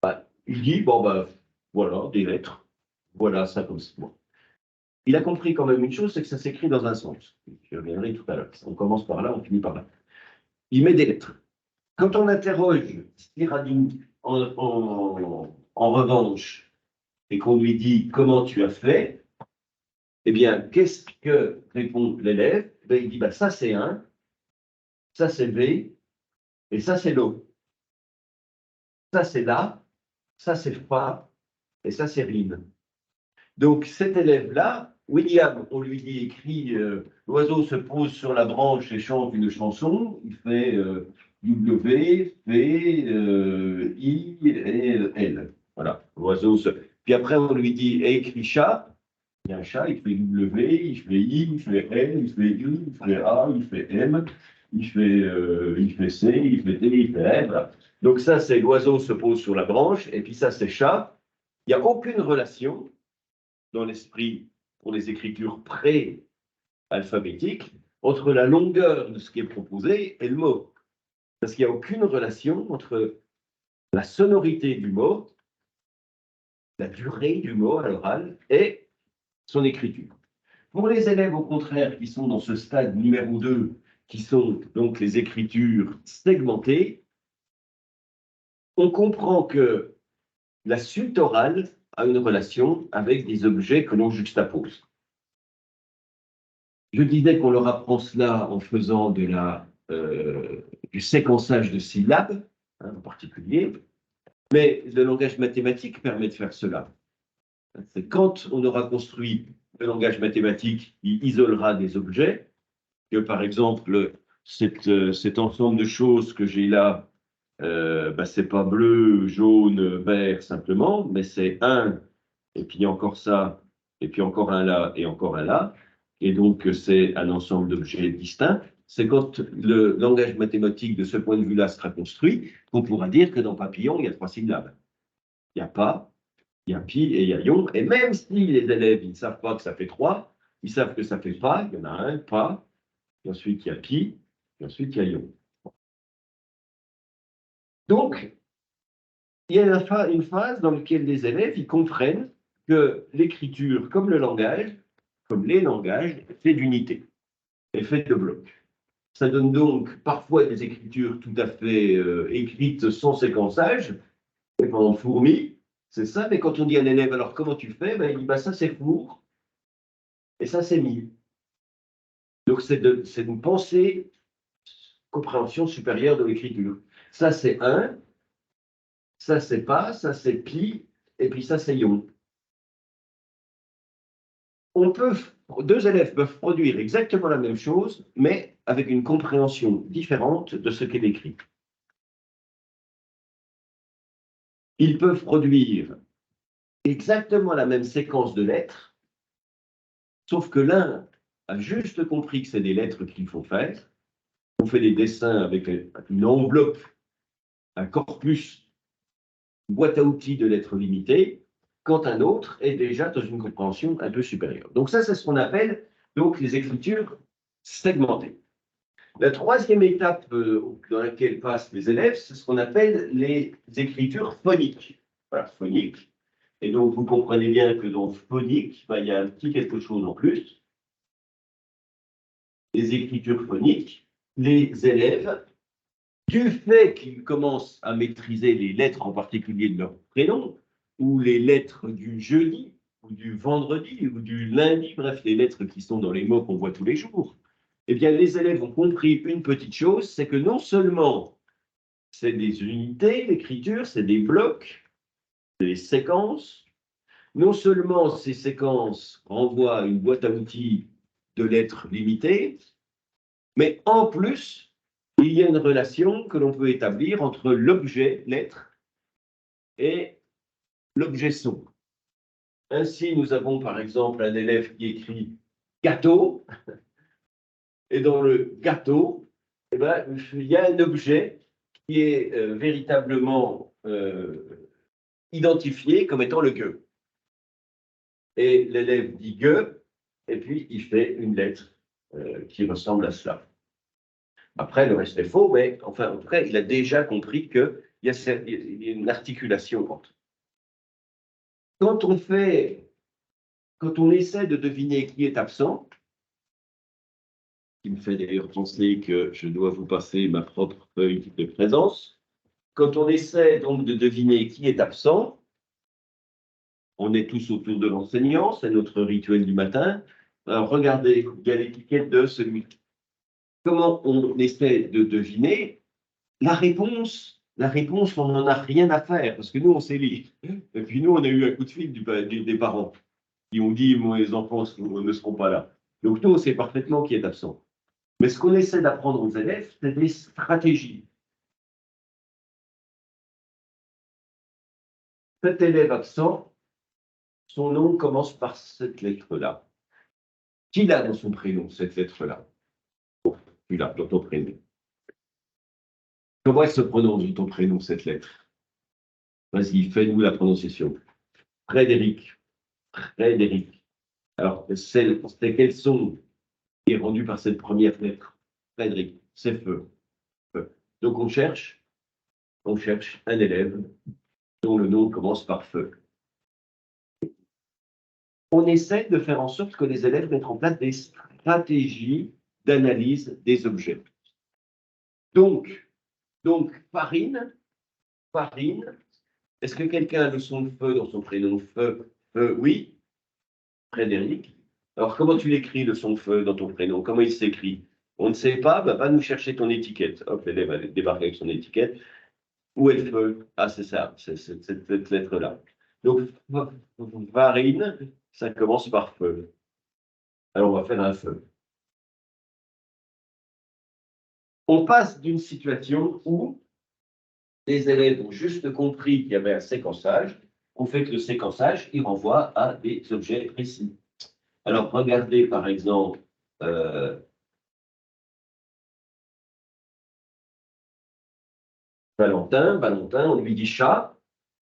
bah, il dit, bon, ben, voilà, des lettres. Voilà, ça comme ça. Bon. Il a compris quand même une chose, c'est que ça s'écrit dans un sens. Je reviendrai tout à l'heure. On commence par là, on finit par là. Il met des lettres. Quand on interroge Cyrano en revanche, et qu'on lui dit comment tu as fait, eh bien, qu'est-ce que répond l'élève? Ben, il dit, bah, ça c'est un, ça c'est B, et ça c'est l'O. Ça c'est la, ça c'est fa, et ça c'est rime. Donc cet élève-là, William, on lui dit écrit, l'oiseau se pose sur la branche et chante une chanson, il fait W, P, I et L. Voilà, l'oiseau se... Puis après, on lui dit écrit chat, il y a un chat, il fait W, il fait I, il fait L, il fait I, il fait A, il fait M, il fait C, il fait D, il fait F. Voilà. Donc ça, c'est l'oiseau se pose sur la branche, et puis ça, c'est chat. Il n'y a aucune relation dans l'esprit pour les écritures pré-alphabétiques entre la longueur de ce qui est proposé et le mot. Parce qu'il n'y a aucune relation entre la sonorité du mot, la durée du mot à l'oral et son écriture. Pour les élèves, au contraire, qui sont dans ce stade numéro 2, qui sont donc les écritures segmentées, on comprend que la suite orale a une relation avec des objets que l'on juxtapose. Je disais qu'on leur apprend cela en faisant du séquençage de syllabes, en particulier, mais le langage mathématique permet de faire cela. C'est quand on aura construit le langage mathématique, il isolera des objets, que par exemple, cet ensemble de choses que j'ai là, c'est pas bleu, jaune, vert simplement, mais c'est un, et puis encore ça, et puis encore un là, et encore un là. Et donc, c'est un ensemble d'objets distincts. C'est quand le langage mathématique, de ce point de vue-là, sera construit, qu'on pourra dire que dans papillon, il y a 3 syllabes. Il y a pas, il y a pi et il y a ion. Et même si les élèves, ils ne savent pas que ça fait 3, ils savent que ça fait pas, il y en a un, pas, et ensuite il y a pi, et ensuite il y a ion. Donc, il y a une phase dans laquelle les élèves, ils comprennent que l'écriture, comme le langage, comme les langages, est fait d'unités, est fait de blocs. Ça donne donc parfois des écritures tout à fait écrites sans séquençage, et pendant fourmi, c'est ça, mais quand on dit à un élève, alors comment tu fais? Ben, il dit, bah, ça c'est four, et ça c'est mi. Donc c'est une pensée, compréhension supérieure de l'écriture. Ça c'est un, ça c'est pas, ça c'est pi, et puis ça c'est ion. Deux élèves peuvent produire exactement la même chose, mais avec une compréhension différente de ce qu'est écrit. Ils peuvent produire exactement la même séquence de lettres, sauf que l'un a juste compris que c'est des lettres qu'il faut faire. On fait des dessins avec une enveloppe, un corpus, une boîte à outils de lettres limitées, quand un autre est déjà dans une compréhension un peu supérieure. Donc ça, c'est ce qu'on appelle donc les écritures segmentées. La troisième étape dans laquelle passent les élèves, c'est ce qu'on appelle les écritures phoniques. Voilà, phoniques. Et donc, vous comprenez bien que dans phonique, il y a un petit quelque chose en plus. Les écritures phoniques, les élèves, du fait qu'ils commencent à maîtriser les lettres, en particulier de leur prénom, ou les lettres du jeudi, ou du vendredi, ou du lundi, bref, les lettres qui sont dans les mots qu'on voit tous les jours, eh bien, les élèves ont compris une petite chose, c'est que non seulement c'est des unités, l'écriture, c'est des blocs, des séquences, non seulement ces séquences renvoient à une boîte à outils de lettres limitées, mais en plus, il y a une relation que l'on peut établir entre l'objet lettre et l'objet son. Ainsi, nous avons par exemple un élève qui écrit gâteau, et dans le gâteau, eh ben, il y a un objet qui est véritablement identifié comme étant le gueux. Et l'élève dit gueux, et puis il fait une lettre qui ressemble à cela. Après, le reste est faux, mais enfin, en tout cas, il a déjà compris qu'il y a une articulation entre. Quand on essaie de deviner qui est absent, qui me fait d'ailleurs penser que je dois vous passer ma propre feuille de présence, quand on essaie donc de deviner qui est absent, on est tous autour de l'enseignant, c'est notre rituel du matin. Alors regardez, il y a l'étiquette de celui. Comment on essaie de deviner la réponse, on n'en a rien à faire, parce que nous, on sait lire. Et puis nous, on a eu un coup de fil des parents qui ont dit, mes enfants ne seront pas là. Donc nous, on sait parfaitement qui est absent. Mais ce qu'on essaie d'apprendre aux élèves, c'est des stratégies. Cet élève absent, son nom commence par cette lettre-là. Qui l'a dans son prénom, cette lettre-là? Tu l'as dans ton prénom. Comment elle se prononce dans ton prénom, cette lettre? Vas-y, fais-nous la prononciation. Frédéric. Frédéric. Alors, c'est quel son est rendu par cette première lettre? Frédéric, c'est feu. Feu. Donc, on cherche un élève dont le nom commence par feu. On essaie de faire en sorte que les élèves mettent en place des stratégies d'analyse des objets. Donc farine, est-ce que quelqu'un a le son de feu dans son prénom? Feu, oui. Frédéric. Alors, comment tu l'écris, le son de feu, dans ton prénom? Comment il s'écrit? On ne sait pas, bah, va nous chercher ton étiquette. Hop, l'élève va débarquer avec son étiquette. Où est le feu? Ah, c'est ça, c'est cette lettre-là. Donc, farine, ça commence par feu. Alors, on va faire un feu. On passe d'une situation où les élèves ont juste compris qu'il y avait un séquençage, au fait que le séquençage, il renvoie à des objets précis. Alors, regardez par exemple Valentin, on lui dit chat,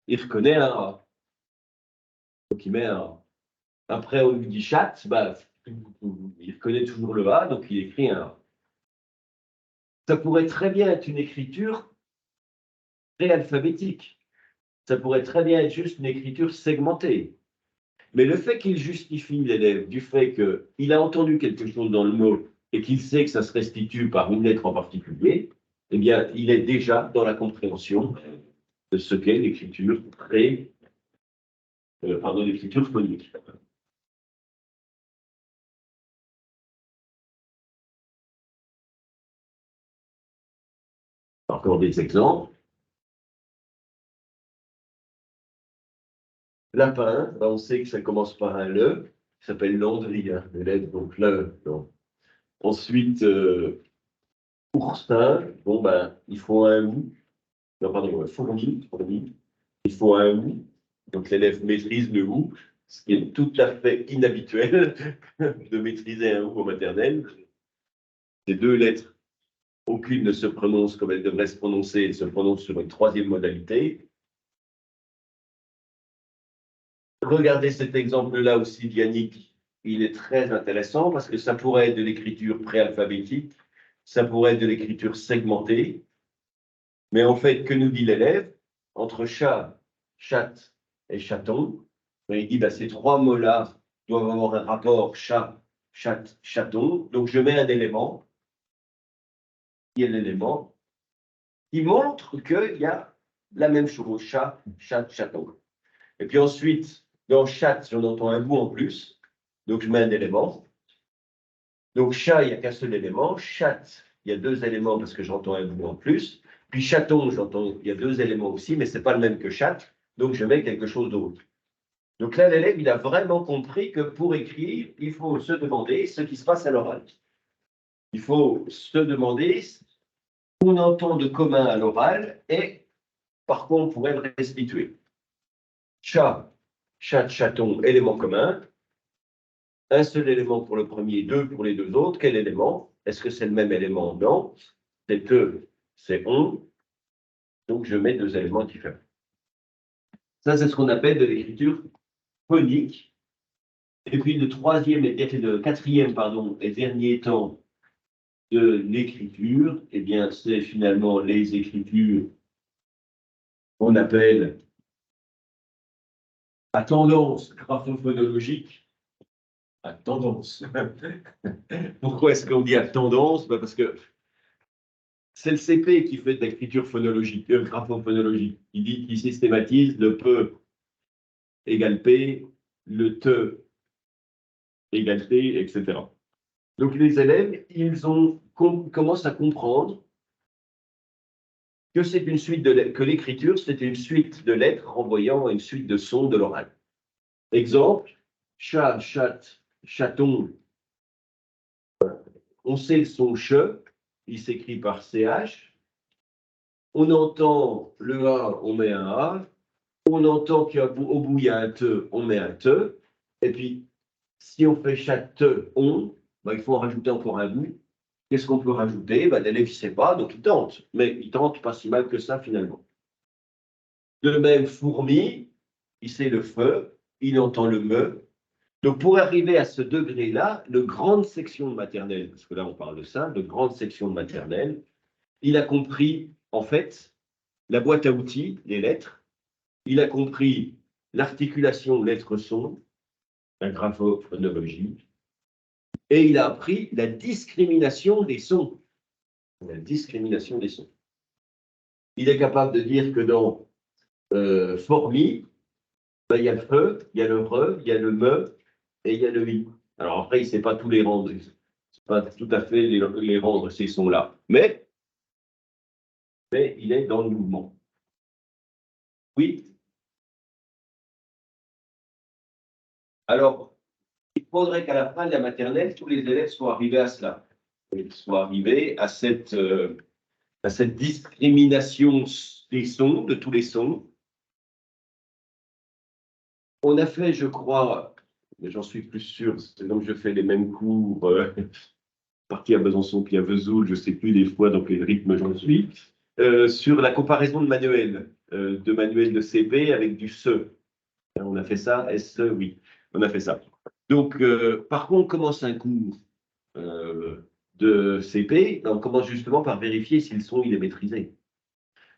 il reconnaît un A. Donc il met un A. Après, on lui dit chatte, bah, il reconnaît toujours le A, donc il écrit un A. Ça pourrait très bien être une écriture préalphabétique. Ça pourrait très bien être juste une écriture segmentée. Mais le fait qu'il justifie l'élève du fait qu'il a entendu quelque chose dans le mot et qu'il sait que ça se restitue par une lettre en particulier, eh bien, il est déjà dans la compréhension de ce qu'est l'écriture l'écriture phonique. Encore des exemples. Lapin, on sait que ça commence par un le, qui s'appelle Landry, hein, l'élève, donc le. Donc. Ensuite, oursin, bon ben, il faut un ou. Non, pardon, fourmi, il faut un ou. Donc l'élève maîtrise le ou, ce qui est tout à fait inhabituel de maîtriser un ou au maternel. Ces deux lettres, aucune ne se prononce comme elle devrait se prononcer, elle se prononce sur une troisième modalité. Regardez cet exemple-là aussi, Yannick. Il est très intéressant parce que ça pourrait être de l'écriture préalphabétique, ça pourrait être de l'écriture segmentée. Mais en fait, que nous dit l'élève? Entre chat, chatte et chaton, il dit bah, ces trois mots-là doivent avoir un rapport chat, chatte, chaton. Donc je mets un élément, qui est l'élément, qui montre qu'il y a la même chose, chat, chatte, chaton. Et puis ensuite, dans chat, j'en entends un bout en plus. Donc, je mets un élément. Donc, chat, il n'y a qu'un seul élément. Chat, il y a deux éléments parce que j'entends un bout en plus. Puis chaton, j'entends, il y a deux éléments aussi, mais ce n'est pas le même que chat. Donc, je mets quelque chose d'autre. Donc là, l'élève, il a vraiment compris que pour écrire, il faut se demander ce qui se passe à l'oral. Il faut se demander ce qu'on entend de commun à l'oral et par quoi on pourrait le restituer. Chat, chat, chaton, élément commun. Un seul élément pour le premier, deux pour les deux autres. Quel élément? Est-ce que c'est le même élément? Non. C'est eux, c'est on. Donc, je mets deux éléments différents. Ça, c'est ce qu'on appelle de l'écriture phonique. Et puis, le quatrième, et dernier temps de l'écriture, eh bien, c'est finalement les écritures qu'on appelle à tendance graphophonologique. À tendance. Pourquoi est-ce qu'on dit à tendance? Parce que c'est le CP qui fait de l'écriture phonologique, graphophonologique. Il systématise le peu égale P, le te égale T, etc. Donc les élèves, commencent à comprendre que c'est une suite que l'écriture, c'est une suite de lettres renvoyant à une suite de sons de l'oral. Exemple, chat, chat, chaton. On sait le son che, il s'écrit par CH. On entend le A, on met un A. On entend qu'au bout, il y a un te, on met un te. Et puis, si on fait chaque te, on, ben, il faut en rajouter encore un bout. Qu'est-ce qu'on peut rajouter? Ben, l'élève, il ne sait pas, donc il tente. Mais il tente pas si mal que ça, finalement. De même, fourmi, il sait le feu, il entend le me. Donc, pour arriver à ce degré-là, de grande section de maternelle, parce que là, on parle de ça, de grande section de maternelle, il a compris, en fait, la boîte à outils, les lettres. Il a compris l'articulation lettres-son, la graphophonologie, et il a appris la discrimination des sons. La discrimination des sons. Il est capable de dire que dans formi, ben, il y a le feu, il y a le re, il y a le me et il y a le i. Alors après, il ne sait pas tous les rendre, pas tout à fait les rendre ces sons-là, mais il est dans le mouvement. Oui. Alors, il faudrait qu'à la fin de la maternelle, tous les élèves soient arrivés à cela. Ils soient arrivés à cette discrimination des sons, de tous les sons. On a fait, je crois, mais j'en suis plus sûr, c'est donc je fais les mêmes cours, partie à Besançon puis à Vesoul, je ne sais plus des fois dans quel rythme j'en suis, sur la comparaison de manuels de CP avec du SE. On a fait ça, SE, oui, on a fait ça. Donc, par contre, on commence un cours de CP, on commence justement par vérifier si le son il est maîtrisé.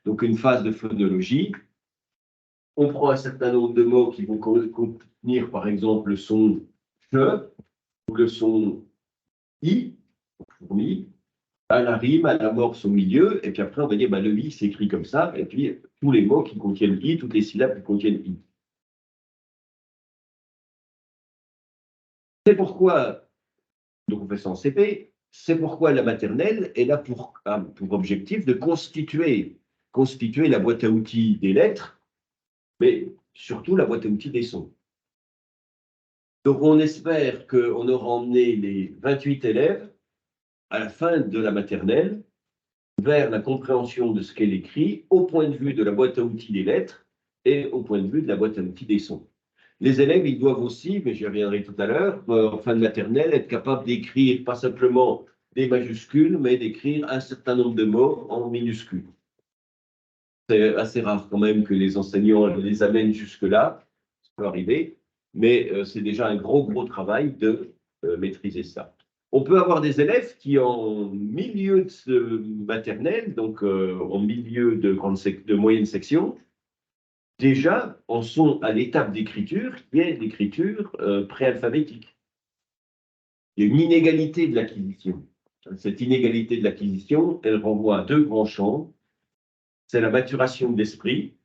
Donc, une phase de phonologie. On prend un certain nombre de mots qui vont contenir, par exemple, le son che ou le son i, fourmi, à la rime, à l'amorce au milieu, et puis après, on va dire, bah, le i s'écrit comme ça, et puis tous les mots qui contiennent i, toutes les syllabes qui contiennent i. C'est pourquoi, donc on fait ça en CP, c'est pourquoi la maternelle est là pour objectif de constituer la boîte à outils des lettres, mais surtout la boîte à outils des sons. Donc, on espère qu'on aura emmené les 28 élèves à la fin de la maternelle vers la compréhension de ce qu'est l'écrit au point de vue de la boîte à outils des lettres et au point de vue de la boîte à outils des sons. Les élèves, ils doivent aussi, mais j'y reviendrai tout à l'heure, en fin de maternelle, être capables d'écrire pas simplement des majuscules, mais d'écrire un certain nombre de mots en minuscules. C'est assez rare quand même que les enseignants les amènent jusque-là, ça peut arriver, mais c'est déjà un gros travail de maîtriser ça. On peut avoir des élèves qui, en milieu de maternelle, donc en milieu de moyenne section, déjà en sont à l'étape d'écriture qui est l'écriture préalphabétique. Il y a une inégalité de l'acquisition. Cette inégalité de l'acquisition, elle renvoie à deux grands champs. C'est la maturation de l'esprit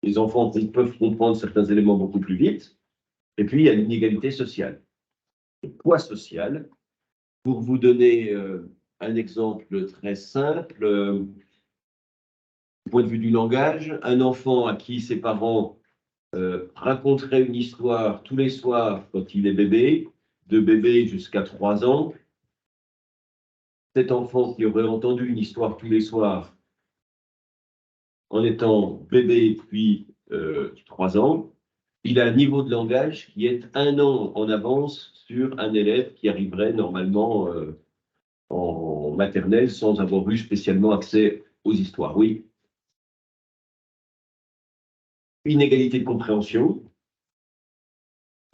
Les enfants peuvent comprendre certains éléments beaucoup plus vite. Et puis, il y a l'inégalité sociale. Le poids social. Pour vous donner un exemple très simple, du point de vue du langage, un enfant à qui ses parents raconteraient une histoire tous les soirs quand il est bébé, de bébé jusqu'à 3 ans, cet enfant qui aurait entendu une histoire tous les soirs en étant bébé puis 3 ans, il a un niveau de langage qui est 1 an en avance sur un élève qui arriverait normalement en maternelle sans avoir eu spécialement accès aux histoires. Oui. Inégalité de compréhension.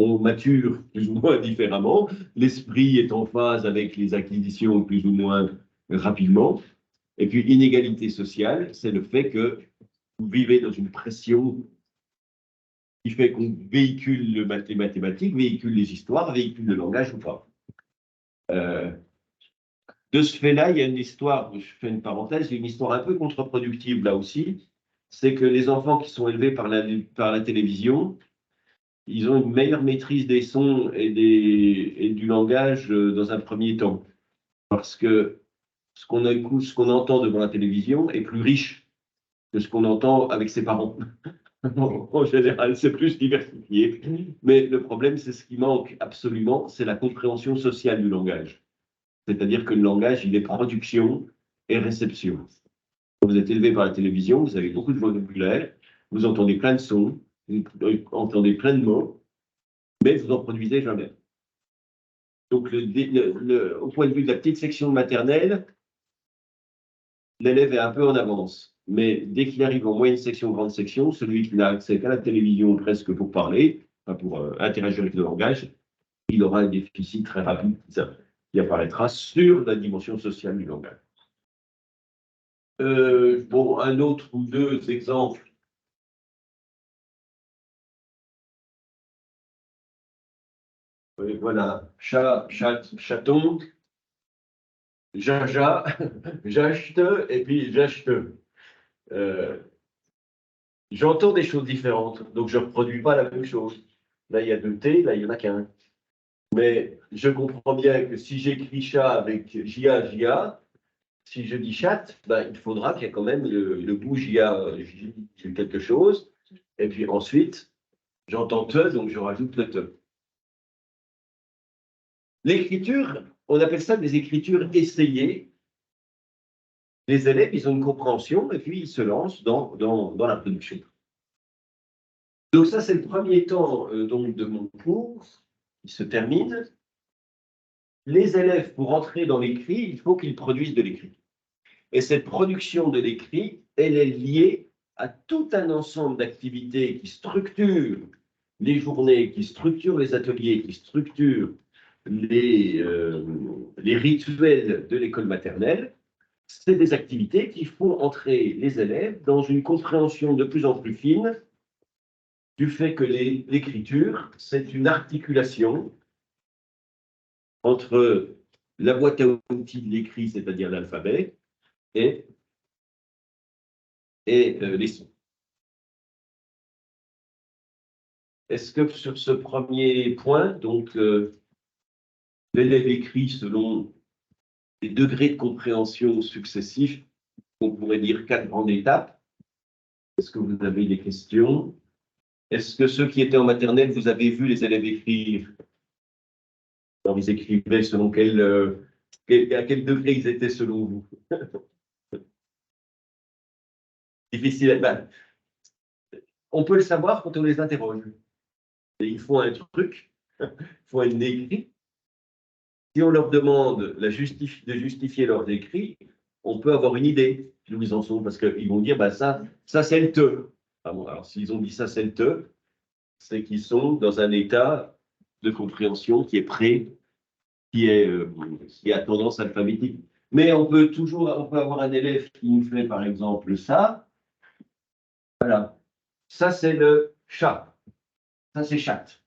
On mature plus ou moins différemment. L'esprit est en phase avec les acquisitions plus ou moins rapidement. Et puis, inégalité sociale, c'est le fait que vous vivez dans une pression qui fait qu'on véhicule les mathématiques, véhicule les histoires, véhicule le langage ou pas. De ce fait-là, il y a une histoire, je fais une parenthèse, il y a une histoire un peu contre-productive là aussi, c'est que les enfants qui sont élevés par la télévision, ils ont une meilleure maîtrise des sons et du langage dans un premier temps. Parce que ce qu'on écoute, ce qu'on entend devant la télévision est plus riche que ce qu'on entend avec ses parents. En général, c'est plus diversifié. Mais le problème, c'est ce qui manque absolument, c'est la compréhension sociale du langage. C'est-à-dire que le langage, il est production et réception. Quand vous êtes élevé par la télévision, vous avez beaucoup de vocabulaire, vous entendez plein de sons, vous entendez plein de mots, mais vous n'en produisez jamais. Donc, au point de vue de la petite section maternelle, l'élève est un peu en avance. Mais dès qu'il arrive en moyenne section, grande section, celui qui n'a accès qu'à la télévision presque pour parler, enfin pour interagir avec le langage, il aura un déficit très rapide qui apparaîtra sur la dimension sociale du langage. Bon, un autre ou deux exemples. Oui, voilà, chat, chaton, jaja, j'achète et puis j'achète. J'entends des choses différentes, donc je ne reproduis pas la même chose. Là, il y a 2 T, là, il n'y en a qu'un. Mais je comprends bien que si j'écris chat avec JA, JA, si je dis chat, ben, il faudra qu'il y ait quand même le bout JA, quelque chose. Et puis ensuite, j'entends te, donc je rajoute le te. L'écriture, on appelle ça des écritures essayées. Les élèves, ils ont une compréhension et puis ils se lancent dans la production. Donc ça, c'est le premier temps donc, de mon cours qui se termine. Les élèves, pour entrer dans l'écrit, il faut qu'ils produisent de l'écrit. Et cette production de l'écrit, elle est liée à tout un ensemble d'activités qui structurent les journées, qui structurent les ateliers, qui structurent les rituels de l'école maternelle. C'est des activités qui font entrer les élèves dans une compréhension de plus en plus fine du fait que l'écriture, c'est une articulation entre la boîte à outils de l'écrit, c'est-à-dire l'alphabet, et les sons. Est-ce que sur ce premier point, donc, l'élève écrit selon des degrés de compréhension successifs, on pourrait dire 4 grandes étapes. Est-ce que vous avez des questions? Est-ce que ceux qui étaient en maternelle, vous avez vu les élèves écrire? Alors, ils écrivaient selon à quel degré ils étaient selon vous? Difficile. Ben, on peut le savoir quand on les interroge. Et ils font un truc, ils font un écrit. Si on leur demande de justifier leurs écrits, on peut avoir une idée d'où ils en sont, parce qu'ils vont dire, bah, ça c'est le te. Ah bon, alors, s'ils ont dit ça, c'est le te, c'est qu'ils sont dans un état de compréhension qui est prêt, qui a tendance alphabétique. Mais on peut avoir un élève qui nous fait, par exemple, ça. Voilà. Ça, c'est le chat. Ça, c'est chat.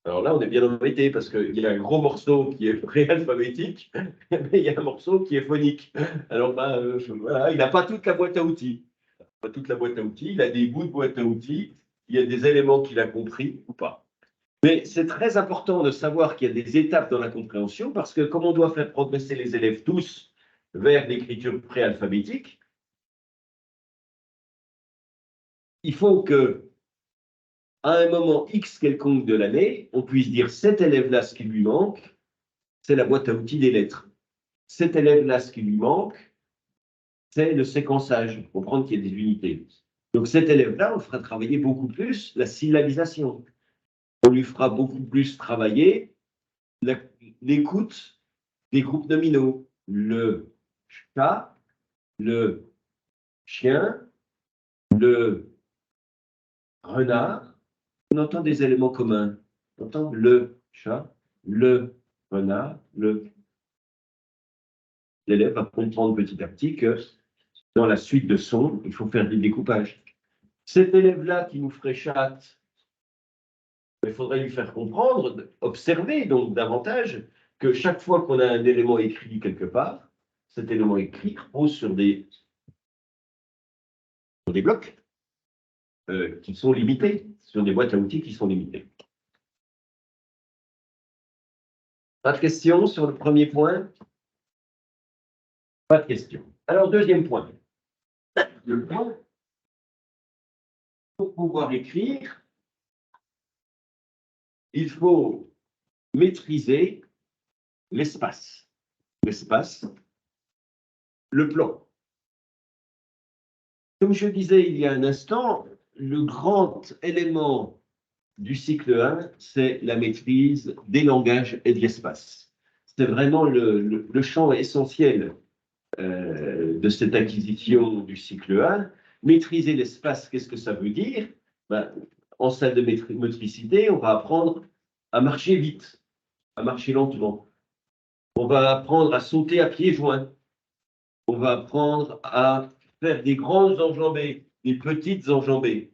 Alors là, on est bien embêté parce qu'il y a un gros morceau qui est préalphabétique, mais il y a un morceau qui est phonique. Alors, voilà, il n'a pas toute la boîte à outils. pas toute la boîte à outils, il a des bouts de boîte à outils, il y a des éléments qu'il a compris ou pas. Mais c'est très important de savoir qu'il y a des étapes dans la compréhension, parce que comme on doit faire progresser les élèves tous vers l'écriture préalphabétique, il faut que, à un moment X quelconque de l'année, on puisse dire cet élève-là, ce qui lui manque, c'est la boîte à outils des lettres. Cet élève-là, ce qui lui manque, c'est le séquençage, comprendre qu'il y a des unités. Donc cet élève-là, on fera travailler beaucoup plus la syllabisation. On lui fera beaucoup plus travailler l'écoute des groupes nominaux. Le chat, le chien, le renard. On entend des éléments communs. On entend le chat, le renard, l'élève va comprendre petit à petit que dans la suite de sons, il faut faire des découpages. Cet élève-là qui nous ferait chat, il faudrait lui faire comprendre, observer donc davantage que chaque fois qu'on a un élément écrit quelque part, cet élément écrit repose sur des blocs qui sont limités, sur des boîtes à outils qui sont limitées. Pas de questions sur le premier point? Pas de questions. Alors, deuxième point. Le point, pour pouvoir écrire, il faut maîtriser l'espace. L'espace, le plan. Comme je disais il y a un instant, le grand élément du cycle 1, c'est la maîtrise des langages et de l'espace. C'est vraiment le champ essentiel de cette acquisition du cycle 1. Maîtriser l'espace, qu'est-ce que ça veut dire? Ben, en salle de motricité, on va apprendre à marcher vite, à marcher lentement. On va apprendre à sauter à pieds joints. On va apprendre à faire des grandes enjambées, des petites enjambées.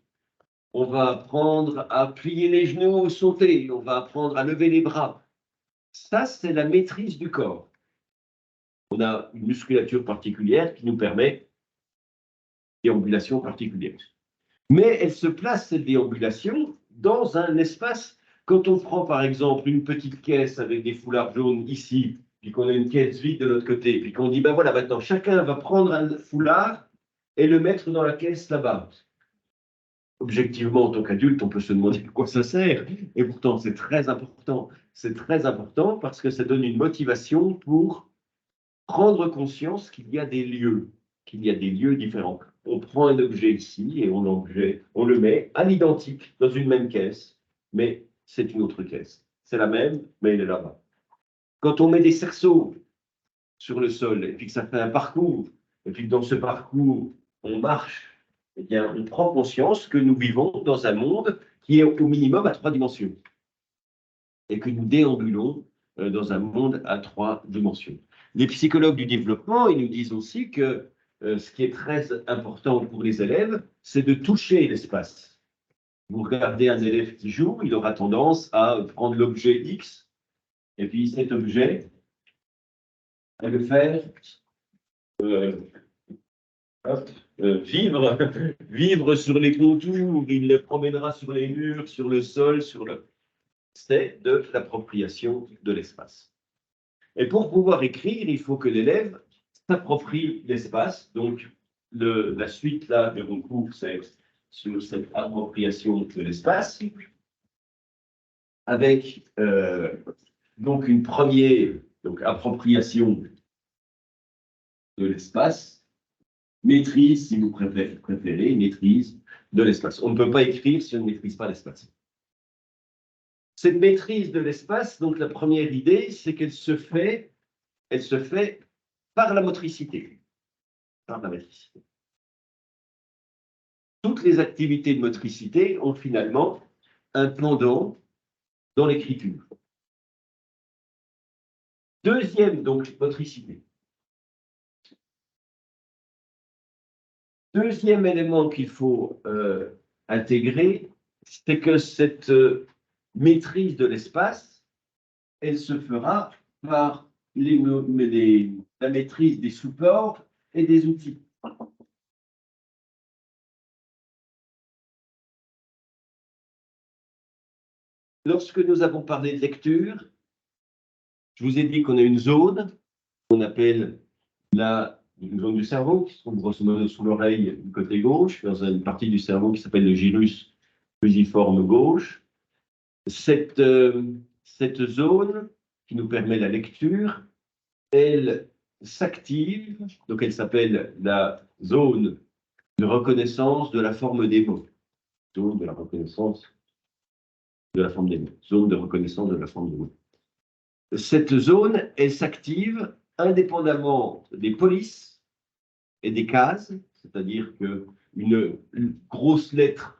On va apprendre à plier les genoux, sauter. On va apprendre à lever les bras. Ça, c'est la maîtrise du corps. On a une musculature particulière qui nous permet des déambulations particulières. Mais elle se place, cette déambulation, dans un espace. Quand on prend, par exemple, une petite caisse avec des foulards jaunes ici, puis qu'on a une caisse vide de l'autre côté, puis qu'on dit, ben voilà, maintenant, chacun va prendre un foulard et le mettre dans la caisse là-bas. Objectivement, en tant qu'adulte, on peut se demander à quoi ça sert. Et pourtant, c'est très important. C'est très important parce que ça donne une motivation pour prendre conscience qu'il y a des lieux, différents. On prend un objet ici et on le met à l'identique dans une même caisse, mais c'est une autre caisse. C'est la même, mais elle est là-bas. Quand on met des cerceaux sur le sol et puis que ça fait un parcours, et puis que dans ce parcours, on marche, eh bien, on prend conscience que nous vivons dans un monde qui est au minimum à 3 dimensions et que nous déambulons dans un monde à 3 dimensions. Les psychologues du développement, ils nous disent aussi que ce qui est très important pour les élèves, c'est de toucher l'espace. Vous regardez un élève qui joue, il aura tendance à prendre l'objet X, et puis cet objet, à le faire vivre sur les contours, il le promènera sur les murs, sur le sol, c'est de l'appropriation de l'espace. Et pour pouvoir écrire, il faut que l'élève s'approprie l'espace. Donc, la suite là de mon cours, c'est sur cette appropriation de l'espace, avec donc une première appropriation de l'espace, maîtrise, si vous préférez, maîtrise de l'espace. On ne peut pas écrire si on ne maîtrise pas l'espace. Cette maîtrise de l'espace, donc la première idée, c'est qu'elle se fait par la motricité. Par la motricité. Toutes les activités de motricité ont finalement un pendant dans l'écriture. Deuxième, donc, motricité. Deuxième élément qu'il faut intégrer, c'est que cette maîtrise de l'espace, elle se fera par la maîtrise des supports et des outils. lorsque nous avons parlé de lecture, je vous ai dit qu'on a une zone qu'on appelle une zone du cerveau qui se trouve grosso modo sous l'oreille du côté gauche, dans une partie du cerveau qui s'appelle le gyrus fusiforme gauche. Cette zone qui nous permet la lecture, elle s'active, donc elle s'appelle la zone de reconnaissance de la forme des mots. Zone de la reconnaissance de la forme des mots. Zone de reconnaissance de la forme des mots. Cette zone, elle s'active indépendamment des polices et des cases, c'est-à-dire qu'une grosse lettre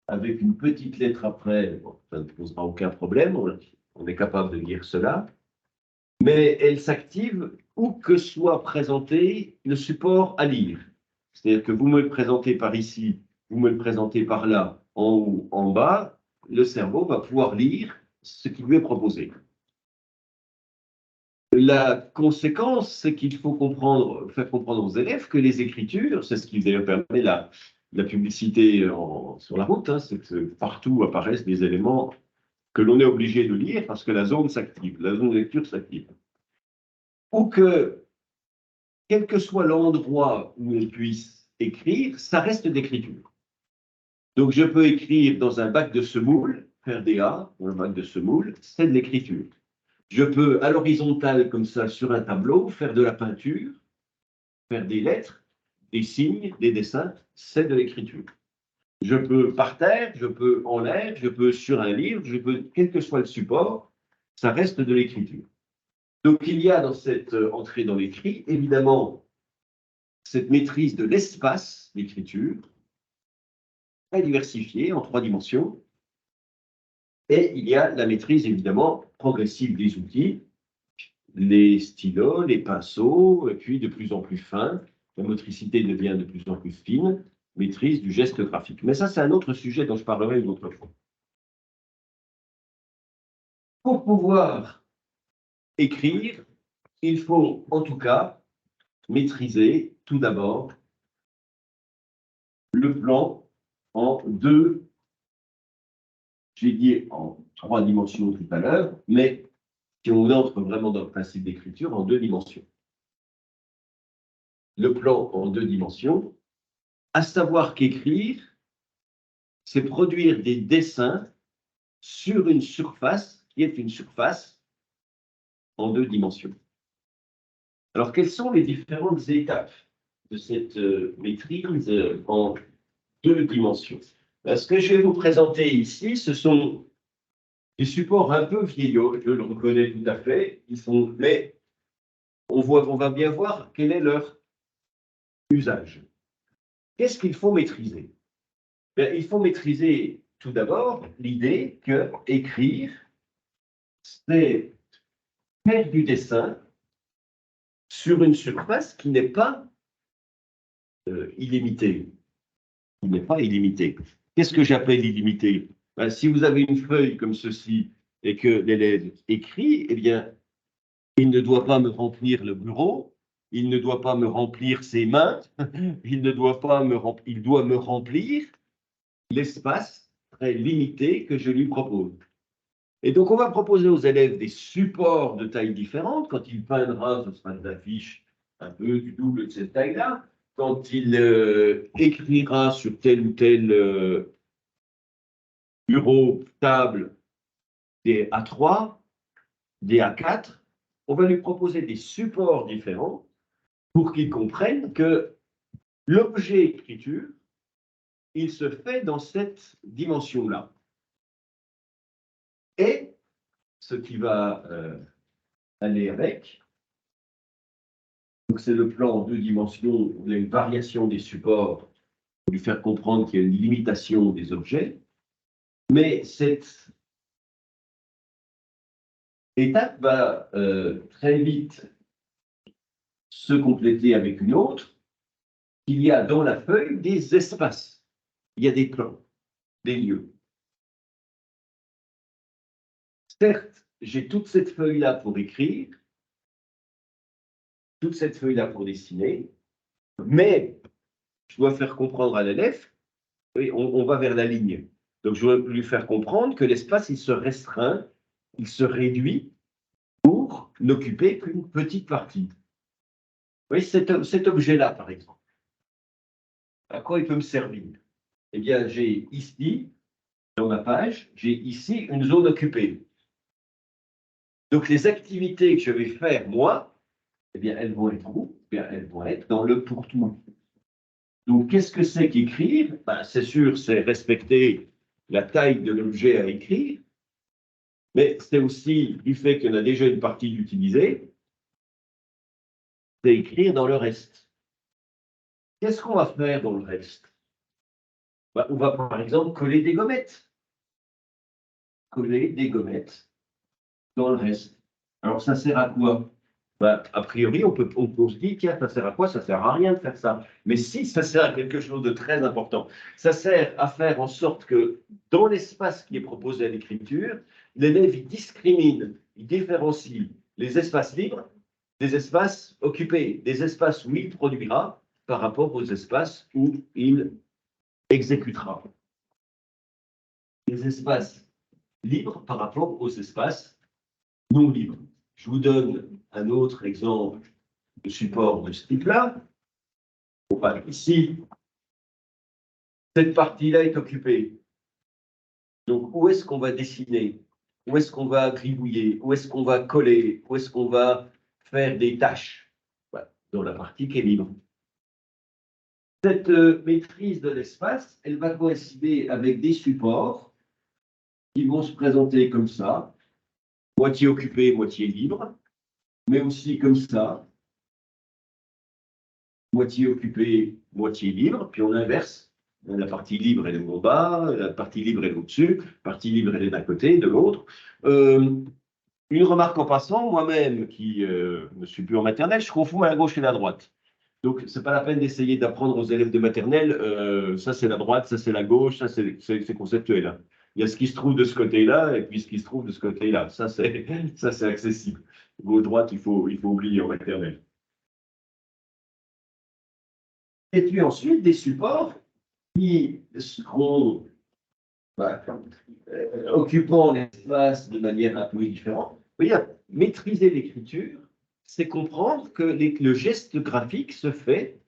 avec une petite lettre après, bon, ça ne posera aucun problème, on est capable de lire cela, mais elle s'active où que soit présenté le support à lire. C'est-à-dire que vous me le présentez par ici, vous me le présentez par là, en haut, en bas, le cerveau va pouvoir lire ce qui lui est proposé. La conséquence, c'est qu'il faut faire comprendre aux élèves que les écritures, c'est ce qui d'ailleurs permet la publicité sur la route, hein, c'est que partout apparaissent des éléments que l'on est obligé de lire parce que la zone s'active, la zone de lecture s'active. Ou que, quel que soit l'endroit où on puisse écrire, ça reste d'écriture. Donc je peux écrire dans un bac de semoule, faire des A dans un bac de semoule, c'est de l'écriture. Je peux, à l'horizontale, comme ça, sur un tableau, faire de la peinture, faire des lettres, des signes, des dessins, c'est de l'écriture. Je peux par terre, je peux en l'air, je peux sur un livre, je peux, quel que soit le support, ça reste de l'écriture. Donc il y a dans cette entrée dans l'écrit, évidemment, cette maîtrise de l'espace d'écriture, très diversifiée en 3 dimensions, et il y a la maîtrise, évidemment, progressive des outils, les stylos, les pinceaux, et puis de plus en plus fin, la motricité devient de plus en plus fine, maîtrise du geste graphique. Mais ça, c'est un autre sujet dont je parlerai une autre fois. Pour pouvoir écrire, il faut en tout cas maîtriser tout d'abord le plan en 2, j'ai dit en 3 dimensions tout à l'heure, mais si on entre vraiment dans le principe d'écriture, en 2 dimensions. Le plan en 2 dimensions, à savoir qu'écrire, c'est produire des dessins sur une surface qui est une surface en 2 dimensions. Alors, quelles sont les différentes étapes de cette maîtrise en 2 dimensions? Ce que je vais vous présenter ici, ce sont des supports un peu vieillots, je le reconnais tout à fait, mais on va bien voir quel est leur usage. Qu'est-ce qu'il faut maîtriser? Il faut maîtriser tout d'abord l'idée que écrire, c'est faire du dessin sur une surface qui n'est pas illimitée. Qui n'est pas illimitée. Qu'est-ce que j'appelle illimité? Si vous avez une feuille comme ceci et que l'élève écrit, eh bien, il ne doit pas me remplir le bureau, il ne doit pas me remplir ses mains, il doit me remplir l'espace très limité que je lui propose. Et donc, on va proposer aux élèves des supports de tailles différentes. Quand il peindra, ce sera des affiches un peu du double de cette taille-là. Quand il écrira sur tel ou tel bureau, table, des A3, des A4, on va lui proposer des supports différents pour qu'il comprenne que l'objet écriture, il se fait dans cette dimension-là. Et ce qui va aller avec, donc c'est le plan en 2 dimensions, on a une variation des supports pour lui faire comprendre qu'il y a une limitation des objets, mais cette étape va très vite se compléter avec une autre. Il y a dans la feuille des espaces, il y a des plans, des lieux. Certes, j'ai toute cette feuille-là pour écrire, toute cette feuille-là pour dessiner, mais je dois faire comprendre à l'élève, oui, on va vers la ligne. Donc, je veux lui faire comprendre que l'espace, il se restreint, il se réduit pour n'occuper qu'une petite partie. Vous voyez, cet objet-là, par exemple, à quoi il peut me servir? Eh bien, j'ai ici, dans ma page, j'ai ici une zone occupée. Donc, les activités que je vais faire, moi, eh bien, elles vont être où? Eh bien, elles vont être dans le pour-tout. Donc, qu'est-ce que c'est qu'écrire? Ben, c'est sûr, c'est respecter la taille de l'objet à écrire, mais c'est aussi du fait qu'il y en a déjà une partie d'utiliser, c'est écrire dans le reste. Qu'est-ce qu'on va faire dans le reste? Ben, on va par exemple coller des gommettes. Coller des gommettes dans le reste. Alors, ça sert à quoi? Ben, a priori, on peut se dire, tiens, ça sert à quoi? Ça sert à rien de faire ça. Mais si, ça sert à quelque chose de très important. Ça sert à faire en sorte que dans l'espace qui est proposé à l'écriture, l'élève il discrimine, il différencie les espaces libres des espaces occupés, des espaces où il produira par rapport aux espaces où il exécutera. Les espaces libres par rapport aux espaces non libres. Je vous donne un autre exemple de support de ce type-là. Enfin, ici, cette partie-là est occupée. Donc, où est-ce qu'on va dessiner? Où est-ce qu'on va gribouiller? Où est-ce qu'on va coller? Où est-ce qu'on va faire des tâches? Voilà, dans la partie qui est libre. Cette maîtrise de l'espace, elle va coïncider avec des supports qui vont se présenter comme ça, moitié occupé, moitié libre, mais aussi comme ça, moitié occupé, moitié libre, puis on inverse. La partie libre, elle est au bas, la partie libre, elle est au-dessus, la partie libre, elle est d'un côté, de l'autre. Une remarque en passant, moi-même, qui ne suis plus en maternelle, je confonds la gauche et la droite. Donc, ce n'est pas la peine d'essayer d'apprendre aux élèves de maternelle, ça c'est la droite, ça c'est la gauche, ça c'est conceptuel. Hein. Il y a ce qui se trouve de ce côté-là et puis ce qui se trouve de ce côté-là. Ça, c'est accessible. Gauche, droite, il faut oublier en maternelle. Et puis ensuite, des supports qui seront occupant l'espace de manière un peu différente. Vous voyez, maîtriser l'écriture, c'est comprendre que le geste graphique se fait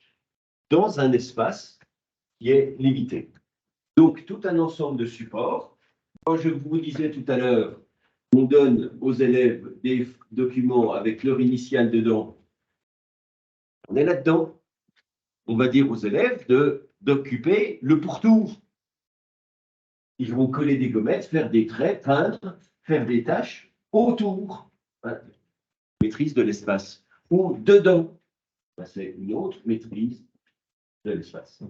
dans un espace qui est limité. Donc, tout un ensemble de supports. Quand je vous disais tout à l'heure, on donne aux élèves des documents avec leur initiale dedans. On est là-dedans. On va dire aux élèves d'occuper le pourtour. Ils vont coller des gommettes, faire des traits, peindre, faire des tâches autour. Voilà. Maîtrise de l'espace. Ou dedans. C'est une autre maîtrise de l'espace.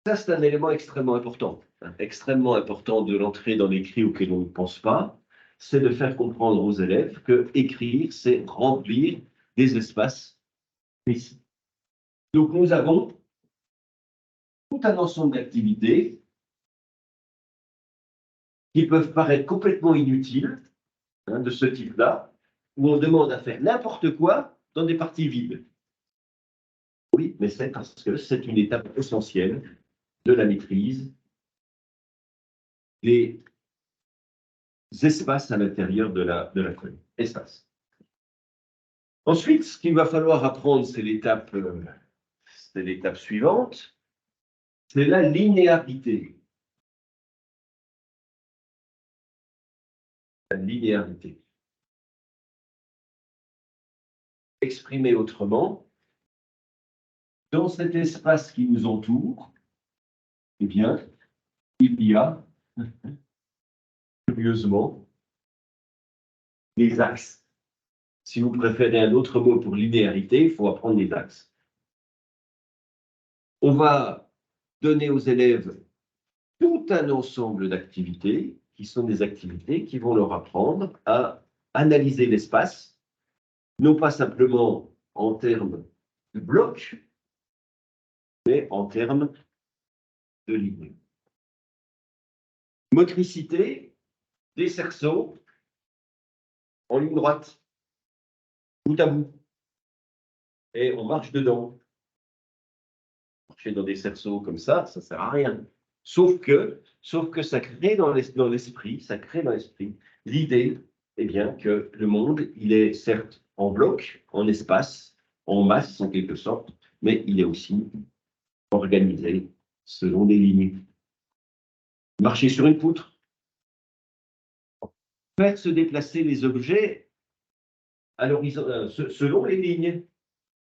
Ça, c'est un élément extrêmement important. Extrêmement important de l'entrée dans l'écrit auquel on ne pense pas. C'est de faire comprendre aux élèves que écrire, c'est remplir des espaces précis. Donc, nous avons tout un ensemble d'activités qui peuvent paraître complètement inutiles, de ce type-là, où on demande à faire n'importe quoi dans des parties vides. Oui, mais c'est parce que c'est une étape essentielle de la maîtrise des espaces à l'intérieur de la feuille. Espace. Ensuite, ce qu'il va falloir apprendre, c'est l'étape suivante, c'est la linéarité. La linéarité. Exprimé autrement, dans cet espace qui nous entoure, eh bien, il y a, curieusement, des axes. Si vous préférez un autre mot pour linéarité, il faut apprendre des axes. On va donner aux élèves tout un ensemble d'activités qui sont des activités qui vont leur apprendre à analyser l'espace, non pas simplement en termes de blocs, mais en termes de lignes. Motricité, des cerceaux en ligne droite, bout à bout, et on marche dedans. marcher dans des cerceaux comme ça ne sert à rien. Sauf que ça crée dans l'esprit, l'idée, eh bien, que le monde, il est certes en bloc, en espace, en masse en quelque sorte, mais il est aussi organisé selon des lignes. Marcher sur une poutre, faire se déplacer les objets à l'horizon, selon les lignes.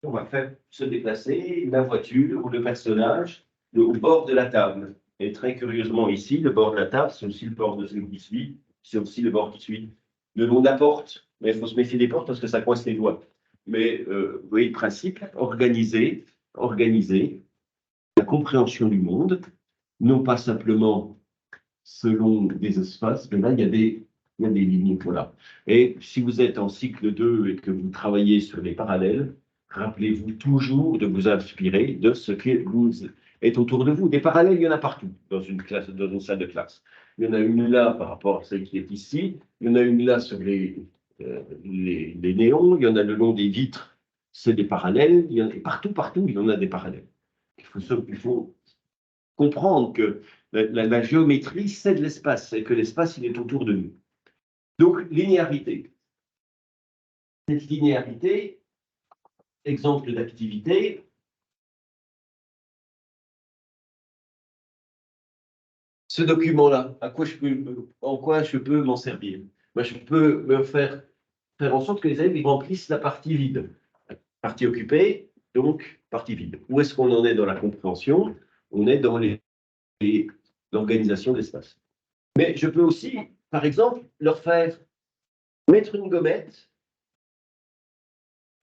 On va faire se déplacer la voiture ou le personnage au bord de la table. Et très curieusement ici, le bord de la table, c'est aussi le bord de celui qui suit, c'est aussi le bord qui suit. Le long de la porte, mais il faut se méfier des portes parce que ça coince les doigts. Mais vous voyez le principe, organiser la compréhension du monde, non pas simplement selon des espaces, mais là, il y a des lignes. Voilà. Et si vous êtes en cycle 2 et que vous travaillez sur les parallèles, rappelez-vous toujours de vous inspirer de ce qui est autour de vous. Des parallèles, il y en a partout dans une classe, dans une salle de classe. Il y en a une là par rapport à celle qui est ici. Il y en a une là sur les néons. Il y en a le long des vitres. C'est des parallèles. Il y en a, partout, il y en a des parallèles. Il faut comprendre que la géométrie, c'est de l'espace, et que l'espace, il est autour de nous. Donc, linéarité. Cette linéarité, exemple d'activité, ce document-là, en quoi je peux m'en servir? Moi, je peux faire en sorte que les élèves ils remplissent la partie vide. Partie occupée, donc partie vide. Où est-ce qu'on en est dans la compréhension? On est dans l'organisation de l'espace. Mais je peux aussi, par exemple, leur faire mettre une gommette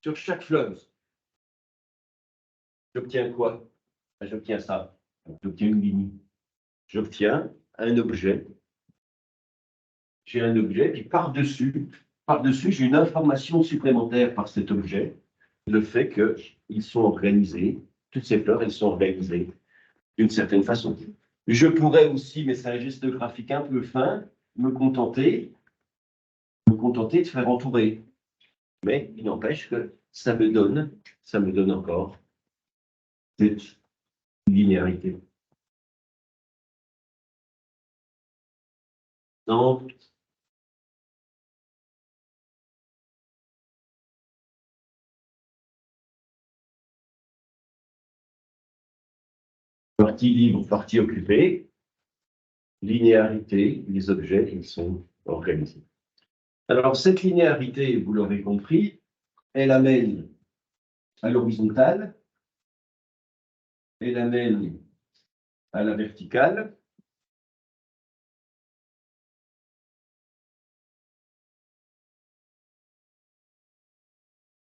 sur chaque fleuve. J'obtiens quoi? J'obtiens ça. J'obtiens une ligne. J'obtiens un objet. J'ai un objet, puis par-dessus, j'ai une information supplémentaire par cet objet, le fait qu'ils sont organisés, toutes ces fleurs, elles sont organisées d'une certaine façon. Je pourrais aussi, mais c'est un geste graphique un peu fin, me contenter de faire entourer. Mais il n'empêche que ça me donne encore cette linéarité. Donc, partie libre, partie occupée, linéarité, les objets, ils sont organisés. Alors, cette linéarité, vous l'aurez compris, elle amène à l'horizontale, elle amène à la verticale.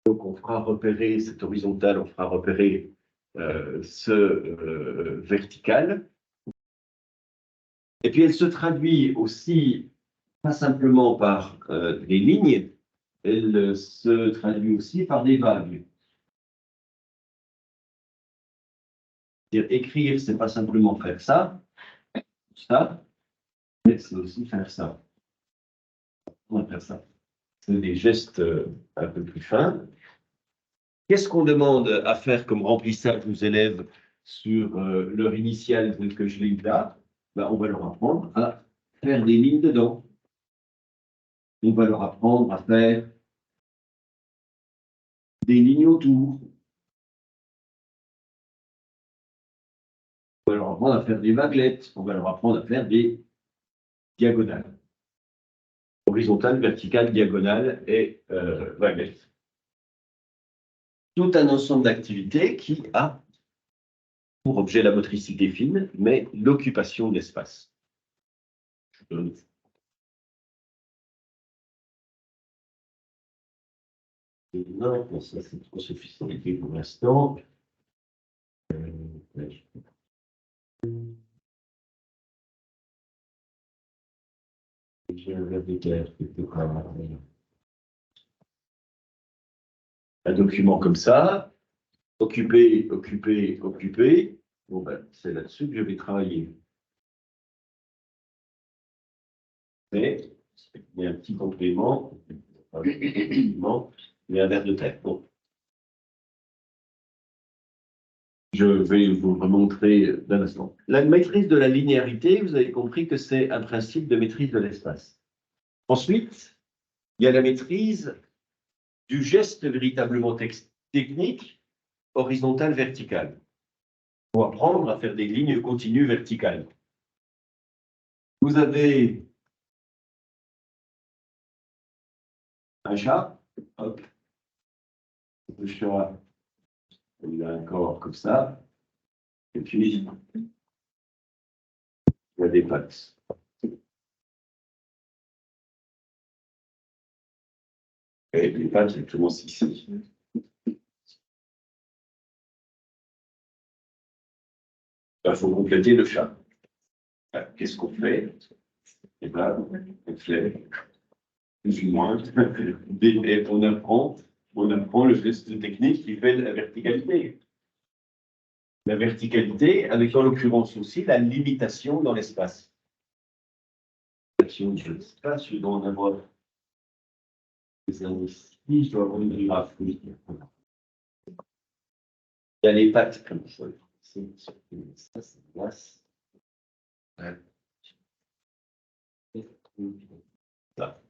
Donc, on fera repérer cette horizontale, on fera repérer ce vertical. Et puis, elle se traduit aussi, pas simplement par des lignes, elle se traduit aussi par des vagues. Écrire, c'est pas simplement faire ça, mais c'est aussi faire ça. On va faire ça. C'est des gestes un peu plus fins. Qu'est-ce qu'on demande à faire comme remplissage aux élèves sur leur initiale telle que je l'ai là? Ben, on va leur apprendre à faire des lignes dedans. On va leur apprendre à faire des lignes autour. On va leur apprendre à faire des vaguelettes. On va leur apprendre à faire des diagonales. Horizontale, verticale, diagonale et vaguelettes. Tout un ensemble d'activités qui a pour objet la motricité fine, mais l'occupation de l'espace. Non, ça c'est trop sophistiqué pour l'instant. Un document comme ça, occupé. Bon ben, c'est là-dessus que je vais travailler. Mais il y a un petit complément, il y a un verre de terre. Bon. Je vais vous remontrer d'un instant. La maîtrise de la linéarité, vous avez compris que c'est un principe de maîtrise de l'espace. Ensuite, il y a la maîtrise du geste véritablement technique, horizontal-vertical. Il faut apprendre à faire des lignes continues verticales. Vous avez un chat, hop, le chat, il a un corps comme ça, et puis il y a des pattes. Et les pattes, elles commencent ici. Il faut compléter le chat. Qu'est-ce qu'on fait? Eh bien, on fait plus ou moins, et on apprend le geste technique qui fait la verticalité. La verticalité, avec en l'occurrence aussi la limitation dans l'espace. Je dois en avoir des indices. Je dois avoir une graphe. Oui. Il y a les pattes comme ça. Ça, c'est place. Ouais. Là.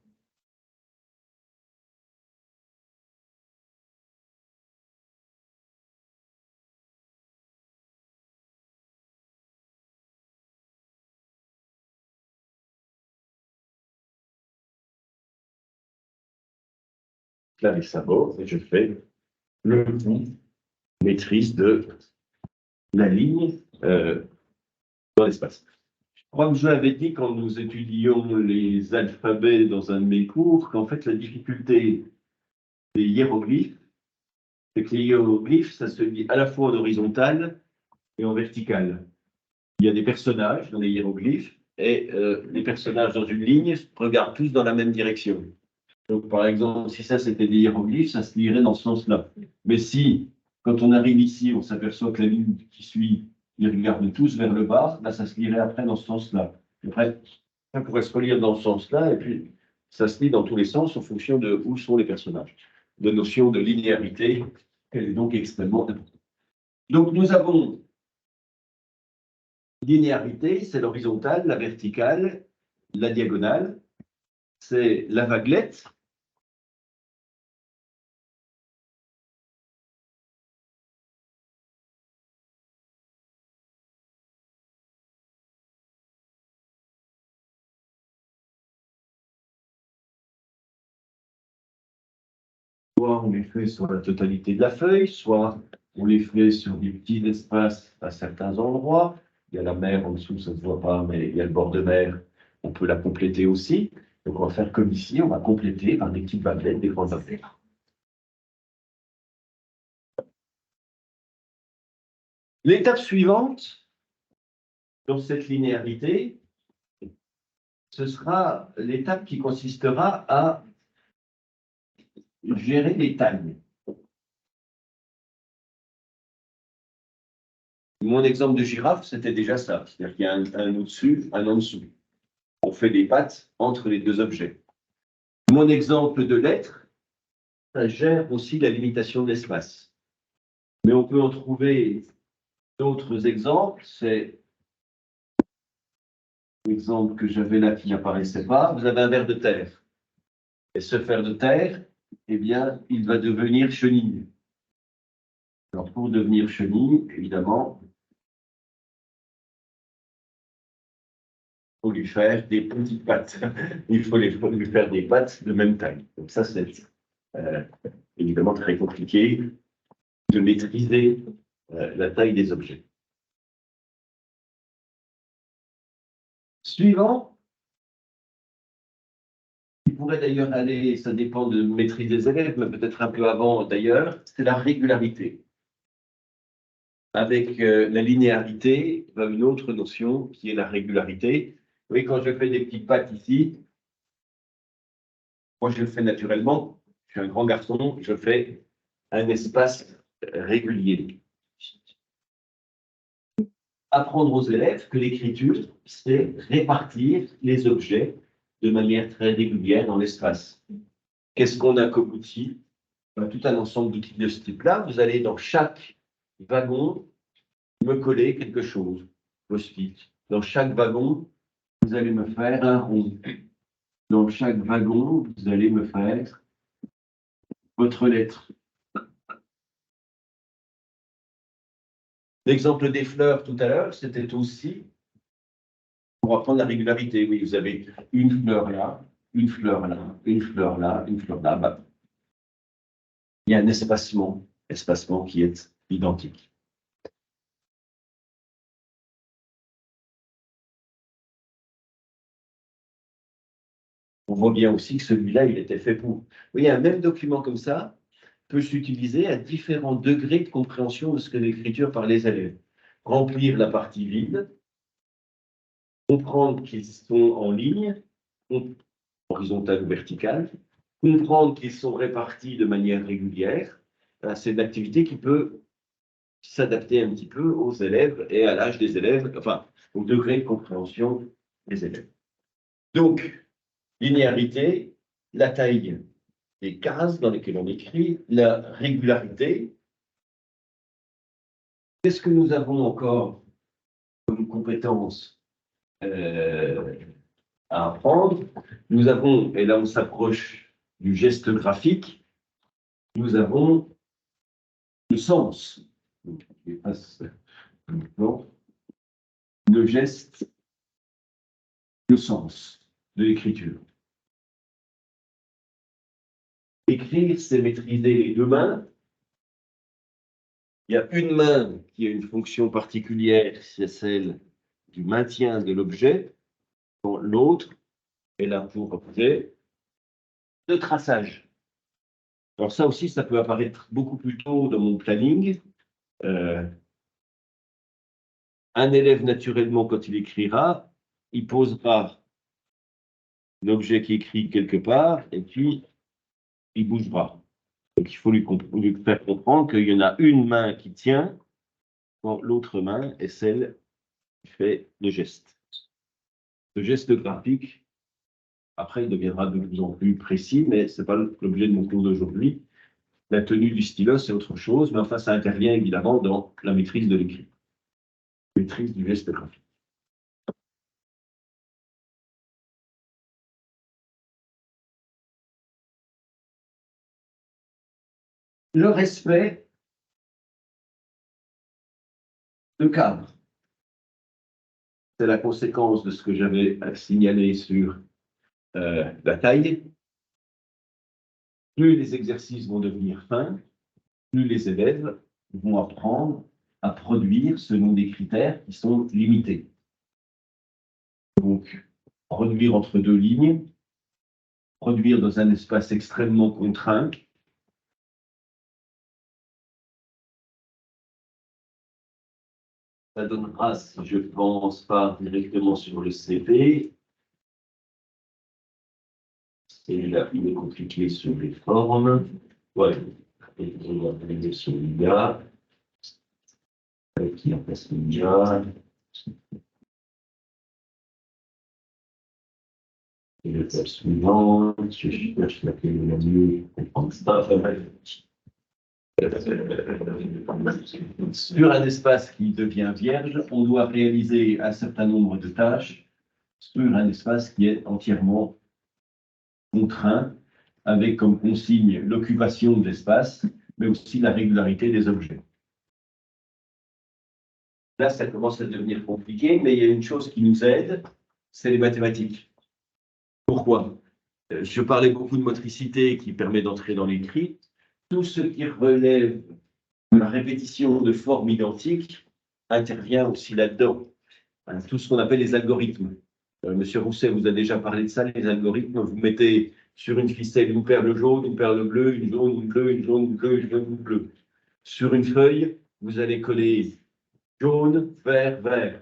Là, les sabots, et je fais le maîtrise de la ligne dans l'espace. Je crois que je l'avais dit quand nous étudions les alphabets dans un de mes cours, qu'en fait, la difficulté des hiéroglyphes, c'est que les hiéroglyphes, ça se lit à la fois en horizontal et en vertical. Il y a des personnages dans les hiéroglyphes, et les personnages dans une ligne regardent tous dans la même direction. Donc, par exemple, si ça c'était des hiéroglyphes, ça se lirait dans ce sens-là. Mais si, quand on arrive ici, on s'aperçoit que la ligne qui suit, ils regardent tous vers le bas, là, ça se lirait après dans ce sens-là. Après, ça pourrait se relire dans ce sens-là, et puis ça se lit dans tous les sens en fonction de où sont les personnages. La notion de linéarité, elle est donc extrêmement importante. Donc, nous avons linéarité, c'est l'horizontale, la verticale, la diagonale, c'est la vaguelette. Soit on les fait sur la totalité de la feuille, soit on les fait sur des petits espaces à certains endroits. Il y a la mer en dessous, ça ne se voit pas, mais il y a le bord de mer, on peut la compléter aussi. Donc on va faire comme ici, on va compléter par des petites vaguelettes, des grandes vaguelettes. L'étape suivante, dans cette linéarité, ce sera l'étape qui consistera à gérer les tailles. Mon exemple de girafe, c'était déjà ça. C'est-à-dire qu'il y a un au-dessus, un en dessous. On fait des pattes entre les deux objets. Mon exemple de lettre, ça gère aussi la limitation de l'espace. Mais on peut en trouver d'autres exemples. C'est l'exemple que j'avais là qui n'apparaissait pas. Vous avez un ver de terre. Et ce ver de terre, eh bien, il va devenir chenille. Alors, pour devenir chenille, évidemment, il faut lui faire des petites pattes. Il faut lui faire des pattes de même taille. Donc ça, c'est évidemment très compliqué de maîtriser la taille des objets. Suivant, il pourrait d'ailleurs aller, ça dépend de maîtrise des élèves, mais peut-être un peu avant d'ailleurs, c'est la régularité. Avec la linéarité, va une autre notion qui est la régularité. Vous voyez, quand je fais des petites pattes ici, moi je le fais naturellement, je suis un grand garçon, je fais un espace régulier. Apprendre aux élèves que l'écriture, c'est répartir les objets de manière très régulière dans l'espace. Qu'est-ce qu'on a comme outil? Tout un ensemble d'outils de ce type-là. Vous allez dans chaque wagon me coller quelque chose, post-it. Dans chaque wagon, vous allez me faire un rond. Dans chaque wagon, vous allez me faire votre lettre. L'exemple des fleurs tout à l'heure, c'était aussi pour apprendre la régularité. Oui, vous avez une fleur là, une fleur là, une fleur là, une fleur là. Bah, il y a un espacement qui est identique. On voit bien aussi que celui-là, il était fait pour. Vous voyez, un même document comme ça peut s'utiliser à différents degrés de compréhension de ce que l'écriture par les élèves. Remplir la partie vide, comprendre qu'ils sont en ligne, horizontale ou verticale, comprendre qu'ils sont répartis de manière régulière. C'est une activité qui peut s'adapter un petit peu aux élèves et à l'âge des élèves, enfin, au degré de compréhension des élèves. Donc, linéarité, la taille des cases dans lesquelles on écrit, la régularité. Qu'est-ce que nous avons encore comme compétences à apprendre? Nous avons, et là on s'approche du geste graphique, nous avons le sens. Donc, je passe le geste, le sens de l'écriture. Écrire, c'est maîtriser les deux mains. Il y a une main qui a une fonction particulière, c'est celle du maintien de l'objet. L'autre est là pour objet de traçage. Alors ça aussi, ça peut apparaître beaucoup plus tôt dans mon planning. Un élève, naturellement, quand il écrira, il posera l'objet qui écrit quelque part et puis il bougera. Donc il faut lui faire comprendre qu'il y en a une main qui tient, quand l'autre main est celle qui fait le geste. Le geste graphique, après, il deviendra de plus en plus précis, mais ce n'est pas l'objet de mon cours d'aujourd'hui. La tenue du stylo, c'est autre chose, mais enfin, ça intervient évidemment dans la maîtrise de l'écrit, maîtrise du geste graphique. Le respect de cadre. C'est la conséquence de ce que j'avais signalé sur la taille. Plus les exercices vont devenir fins, plus les élèves vont apprendre à produire selon des critères qui sont limités. Donc, produire entre deux lignes, produire dans un espace extrêmement contraint. Ça donnera, si je pense pas directement sur le CV, celui-là, il est compliqué sur les formes. Ouais, et on va arriver sur l'IA. Qui en passe l'IA. Et le tab suivant, je cherche laquelle est la mieux pour comprendre ça. Sur un espace qui devient vierge, on doit réaliser un certain nombre de tâches sur un espace qui est entièrement contraint, avec comme consigne l'occupation de l'espace, mais aussi la régularité des objets. Là, ça commence à devenir compliqué, mais il y a une chose qui nous aide, c'est les mathématiques. Pourquoi? Je parlais beaucoup de motricité qui permet d'entrer dans l'écrit. Tout ce qui relève de la répétition de formes identiques intervient aussi là-dedans. Tout ce qu'on appelle les algorithmes. Monsieur Rousset vous a déjà parlé de ça, les algorithmes. Vous mettez sur une ficelle une perle jaune, une perle bleue, une jaune, une bleue, une jaune, une bleue, une jaune, une bleue. Sur une feuille, vous allez coller jaune, vert, vert,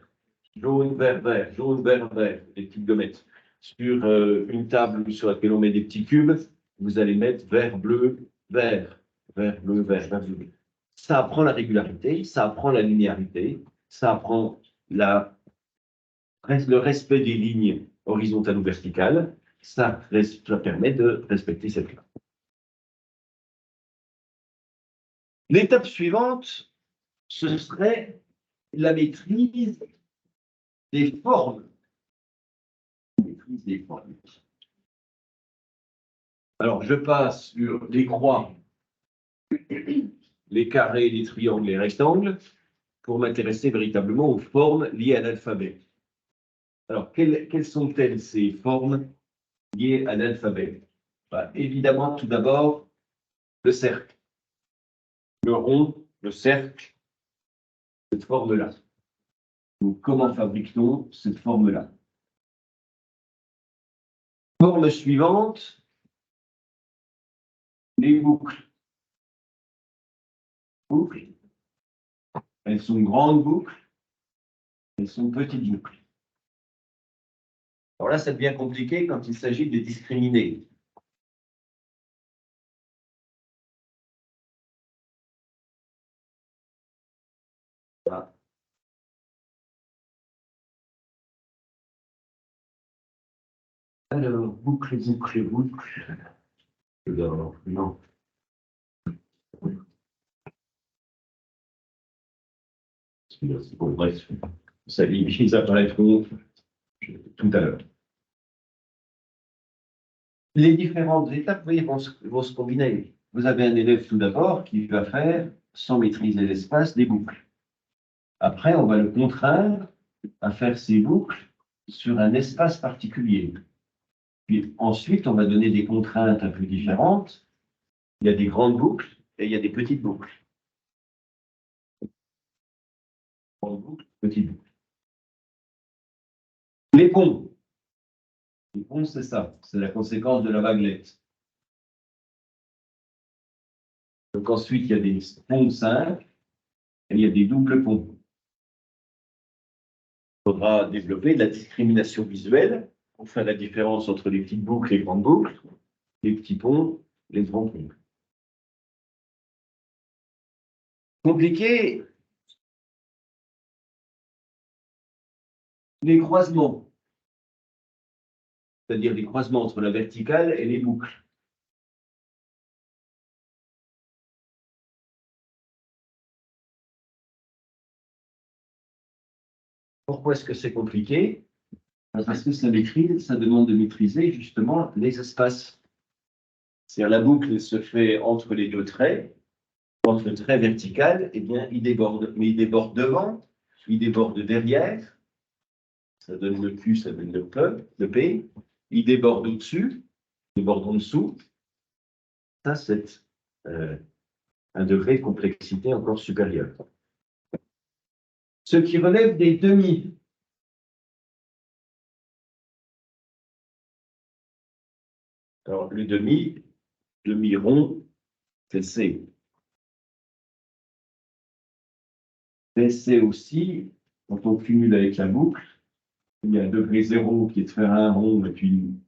jaune, vert, vert, jaune, vert, vert, des petites gommettes. Sur une table sur laquelle on met des petits cubes, vous allez mettre vert, bleu, vert, vert, bleu, vert, vert, bleu. Ça apprend la régularité, ça apprend la linéarité, ça apprend le respect des lignes horizontales ou verticales, ça permet de respecter cette loi. L'étape suivante, ce serait la maîtrise des formes. La maîtrise des formes. Alors, je passe sur les croix, les carrés, les triangles, les rectangles, pour m'intéresser véritablement aux formes liées à l'alphabet. Alors, quelles sont-elles ces formes liées à l'alphabet? Évidemment, tout d'abord, le cercle, le rond, le cercle, cette forme-là. Donc, comment fabrique-t-on cette forme-là? Forme suivante, les boucles. Boucles. Elles sont grandes boucles, elles sont petites boucles. Alors là, ça devient compliqué quand il s'agit de les discriminer. Voilà. Alors, boucle, boucle, boucle. Alors, non. Bon, bref, ça ils apparaîtront tout à l'heure. Les différentes étapes, vous voyez, vont se combiner. Vous avez un élève tout d'abord qui va faire, sans maîtriser l'espace, des boucles. Après, on va le contraindre à faire ces boucles sur un espace particulier. Puis ensuite, on va donner des contraintes un peu différentes. Il y a des grandes boucles et il y a des petites boucles. Grande boucle, petite boucle. Les ponts. Les ponts, c'est ça. C'est la conséquence de la vaguelette. Donc ensuite, il y a des ponts simples et il y a des doubles ponts. Il faudra développer de la discrimination visuelle pour faire la différence entre les petites boucles et les grandes boucles, les petits ponts, les grands ponts. Compliqué, les croisements, c'est-à-dire les croisements entre la verticale et les boucles. Pourquoi est-ce que c'est compliqué? Parce que ça demande de maîtriser justement les espaces. C'est-à-dire la boucle se fait entre les deux traits. Entre le trait vertical, eh bien, il déborde. Mais il déborde devant, il déborde derrière. Ça donne le Q, ça donne le P. Il déborde au-dessus, il déborde en dessous. Ça, c'est un degré de complexité encore supérieur. Ce qui relève des demi. Alors, le demi-rond, c'est C. Et c'est aussi, quand on cumule avec la boucle, il y a un degré zéro qui est de faire un rond et puis une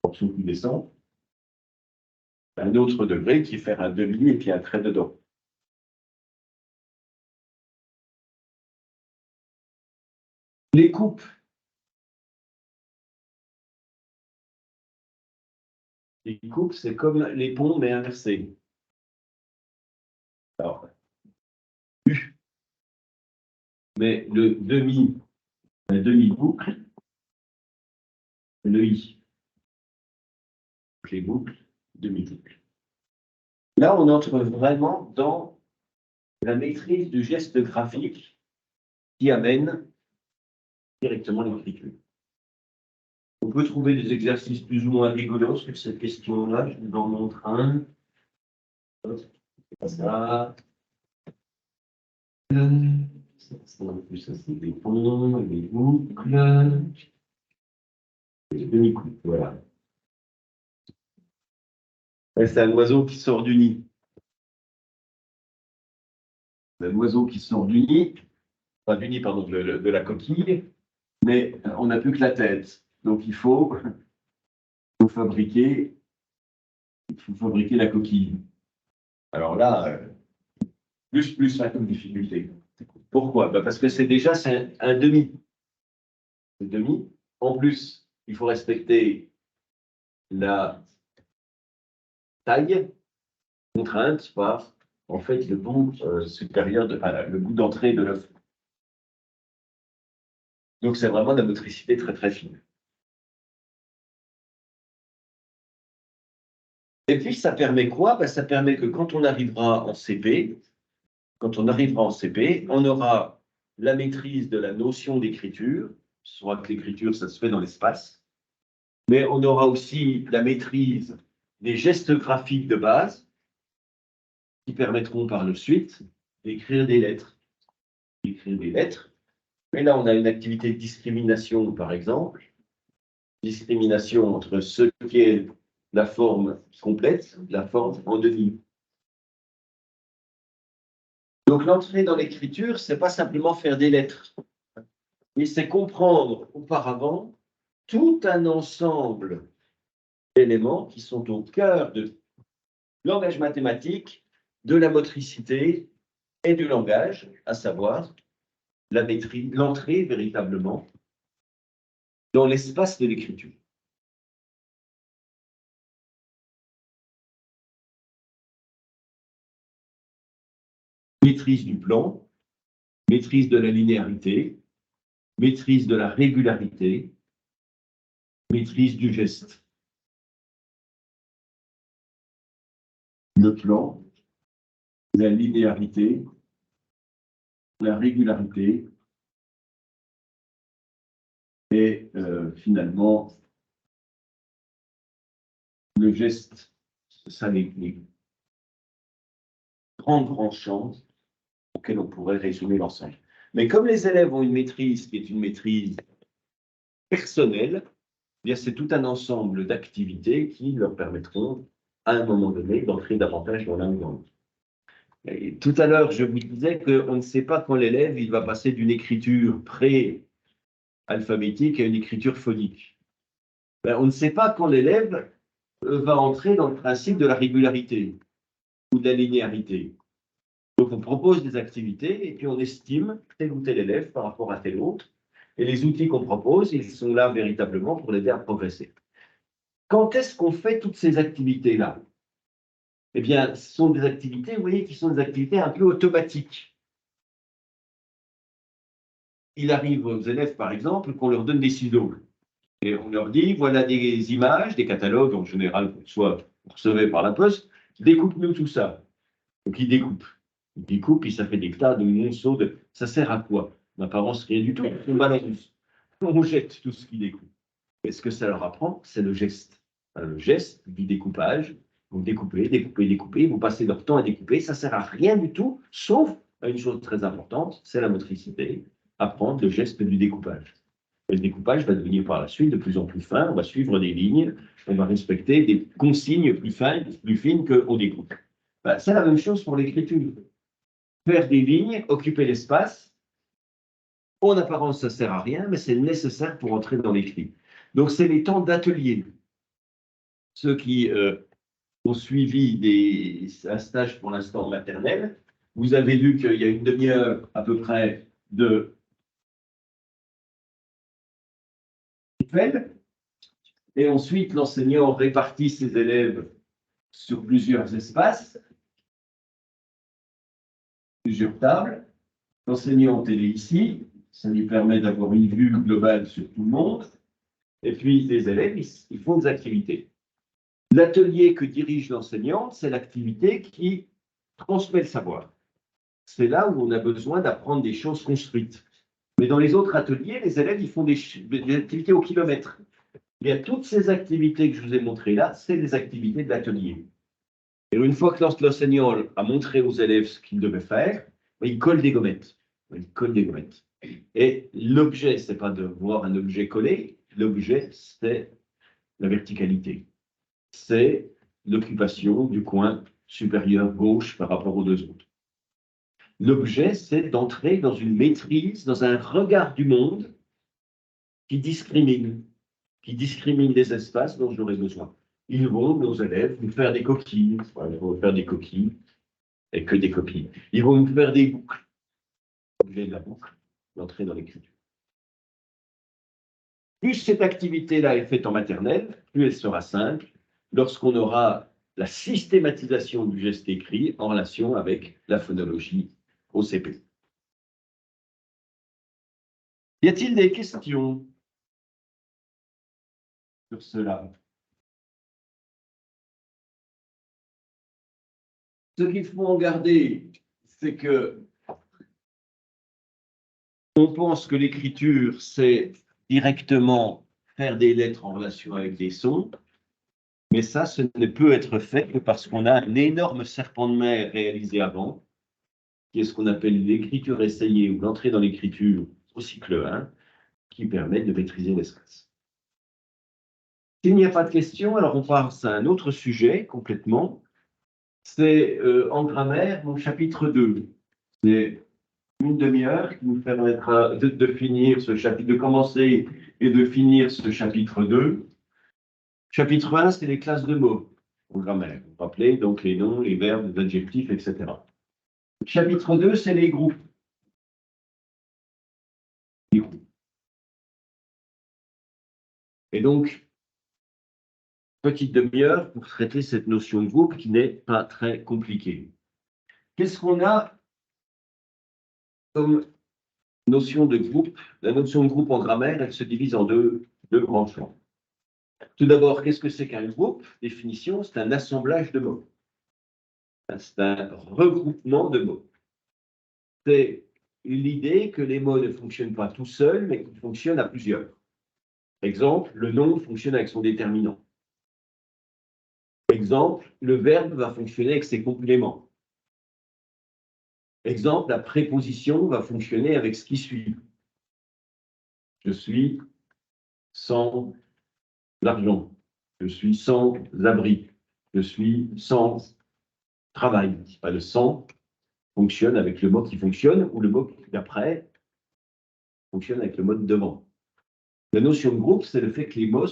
portion qui descend. Un autre degré qui est faire un demi et puis un trait dedans. Les coupes. Les coupes, c'est comme les ponts, mais inversés. Alors, U. Mais la demi-boucle, le I. Les boucles, demi-boucle. Là, on entre vraiment dans la maîtrise du geste graphique qui amène directement l'écriture. On peut trouver des exercices plus ou moins rigolos sur cette question-là. Je vous en montre un. Ça. Ça, en plus, ça c'est des ponts, des boucles. Des demi-coupes, voilà. C'est un oiseau qui sort du nid. C'est un oiseau qui sort du nid, enfin du nid, pardon, de la coquille, mais on n'a plus que la tête. Donc il faut fabriquer la coquille. Alors là, plus la difficulté. Pourquoi? Parce que c'est un demi. C'est demi. En plus, il faut respecter la taille contrainte par en fait le bout supérieur, le bout d'entrée de l'œuf. Donc, c'est vraiment de la motricité très, très fine. Et puis, ça permet quoi? Ben, ça permet que quand on arrivera en CP, on aura la maîtrise de la notion d'écriture, soit que l'écriture, ça se fait dans l'espace, mais on aura aussi la maîtrise des gestes graphiques de base qui permettront par la suite d'écrire des lettres. Et là, on a une activité de discrimination, par exemple, discrimination entre ce qui est la forme complète, la forme en demi. Donc, l'entrée dans l'écriture, c'est pas simplement faire des lettres, mais c'est comprendre auparavant tout un ensemble d'éléments qui sont au cœur du langage mathématique, de la motricité et du langage, à savoir la maîtrise, l'entrée véritablement dans l'espace de l'écriture. Maîtrise du plan, maîtrise de la linéarité, maîtrise de la régularité, maîtrise du geste. Le plan, la linéarité, la régularité et finalement le geste, ça les grands champs auxquels on pourrait résumer l'ensemble. Mais comme les élèves ont une maîtrise qui est une maîtrise personnelle, eh bien c'est tout un ensemble d'activités qui leur permettront, à un moment donné, d'entrer davantage dans l'un ou dans l'autre. Tout à l'heure, je vous disais qu'on ne sait pas quand l'élève il va passer d'une écriture pré-alphabétique à une écriture phonique. Ben, on ne sait pas quand l'élève va entrer dans le principe de la régularité ou de la linéarité. Donc, on propose des activités et puis on estime tel ou tel élève par rapport à tel autre. Et les outils qu'on propose, ils sont là véritablement pour l'aider à progresser. Quand est-ce qu'on fait toutes ces activités-là? Eh bien, ce sont des activités, vous voyez, qui sont des activités un peu automatiques. Il arrive aux élèves, par exemple, qu'on leur donne des ciseaux. Et on leur dit, voilà des images, des catalogues, en général, soit recevés par la poste, découpe-nous tout ça. Donc, ils découpent. Ils découpent, puis ça fait des tas de monceaux. Ça sert à quoi? En apparence, rien du tout. On balance. On jette tout ce qu'ils découpent. Et ce que ça leur apprend, c'est le geste. Le geste du découpage. Vous découpez, découpez, découpez. Vous passez leur temps à découper. Ça ne sert à rien du tout, sauf à une chose très importante, c'est la motricité. Apprendre le geste du découpage. Et le découpage va devenir par la suite de plus en plus fin. On va suivre des lignes. On va respecter des consignes plus fines qu'on découpe. Ben, c'est la même chose pour l'écriture. Faire des lignes, occuper l'espace, en apparence, ça ne sert à rien, mais c'est nécessaire pour entrer dans l'écrit. Donc, c'est les temps d'atelier. Ceux qui ont suivi un stage pour l'instant maternel, vous avez vu qu'il y a une demi-heure à peu près de et ensuite l'enseignant répartit ses élèves sur plusieurs espaces, plusieurs tables. L'enseignant est ici, ça lui permet d'avoir une vue globale sur tout le monde. Et puis les élèves, ils font des activités. L'atelier que dirige l'enseignant, c'est l'activité qui transmet le savoir. C'est là où on a besoin d'apprendre des choses construites. Mais dans les autres ateliers, les élèves, ils font des activités au kilomètre. Il y a toutes ces activités que je vous ai montrées là, c'est les activités de l'atelier. Et une fois que l'enseignant a montré aux élèves ce qu'ils devaient faire, il colle des gommettes. Il colle des gommettes. Et l'objet, ce n'est pas de voir un objet collé, l'objet, c'est la verticalité. C'est l'occupation du coin supérieur gauche par rapport aux deux autres. L'objet, c'est d'entrer dans une maîtrise, dans un regard du monde qui discrimine les espaces dont j'aurais besoin. Ils vont, nos élèves, nous faire des coquilles. Ils vont faire des coquilles, et que des coquilles. Ils vont nous faire des boucles. L'objet de la boucle, l'entrée dans l'écriture. Plus cette activité-là est faite en maternelle, plus elle sera simple lorsqu'on aura la systématisation du geste écrit en relation avec la phonologie au CP. Y a-t-il des questions sur cela? Ce qu'il faut en garder, c'est que on pense que l'écriture, c'est directement faire des lettres en relation avec des sons, mais ça, ce ne peut être fait que parce qu'on a un énorme serpent de mer réalisé avant, qui est ce qu'on appelle l'écriture essayée ou l'entrée dans l'écriture au cycle 1, qui permet de maîtriser l'espace. S'il n'y a pas de questions, alors on passe à un autre sujet complètement. C'est en grammaire, mon chapitre 2. C'est une demi-heure qui nous permettra de finir ce chapitre, de commencer et de finir ce chapitre 2. Chapitre 1, c'est les classes de mots en grammaire. Vous vous rappelez, donc les noms, les verbes, les adjectifs, etc. Chapitre 2, c'est les groupes. Et donc, petite demi-heure pour traiter cette notion de groupe qui n'est pas très compliquée. Qu'est-ce qu'on a comme notion de groupe? La notion de groupe en grammaire, elle se divise en deux grands champs. Tout d'abord, qu'est-ce que c'est qu'un groupe? Définition, c'est un assemblage de mots. C'est un regroupement de mots. C'est l'idée que les mots ne fonctionnent pas tout seuls, mais qu'ils fonctionnent à plusieurs. Exemple, le nom fonctionne avec son déterminant. Exemple, le verbe va fonctionner avec ses compléments. Exemple, la préposition va fonctionner avec ce qui suit. Je suis sans l'argent. Je suis sans abri. Je suis sans travail. Le sans fonctionne avec le mot qui fonctionne ou le mot d'après fonctionne avec le mot de devant. La notion de groupe, c'est le fait que les mots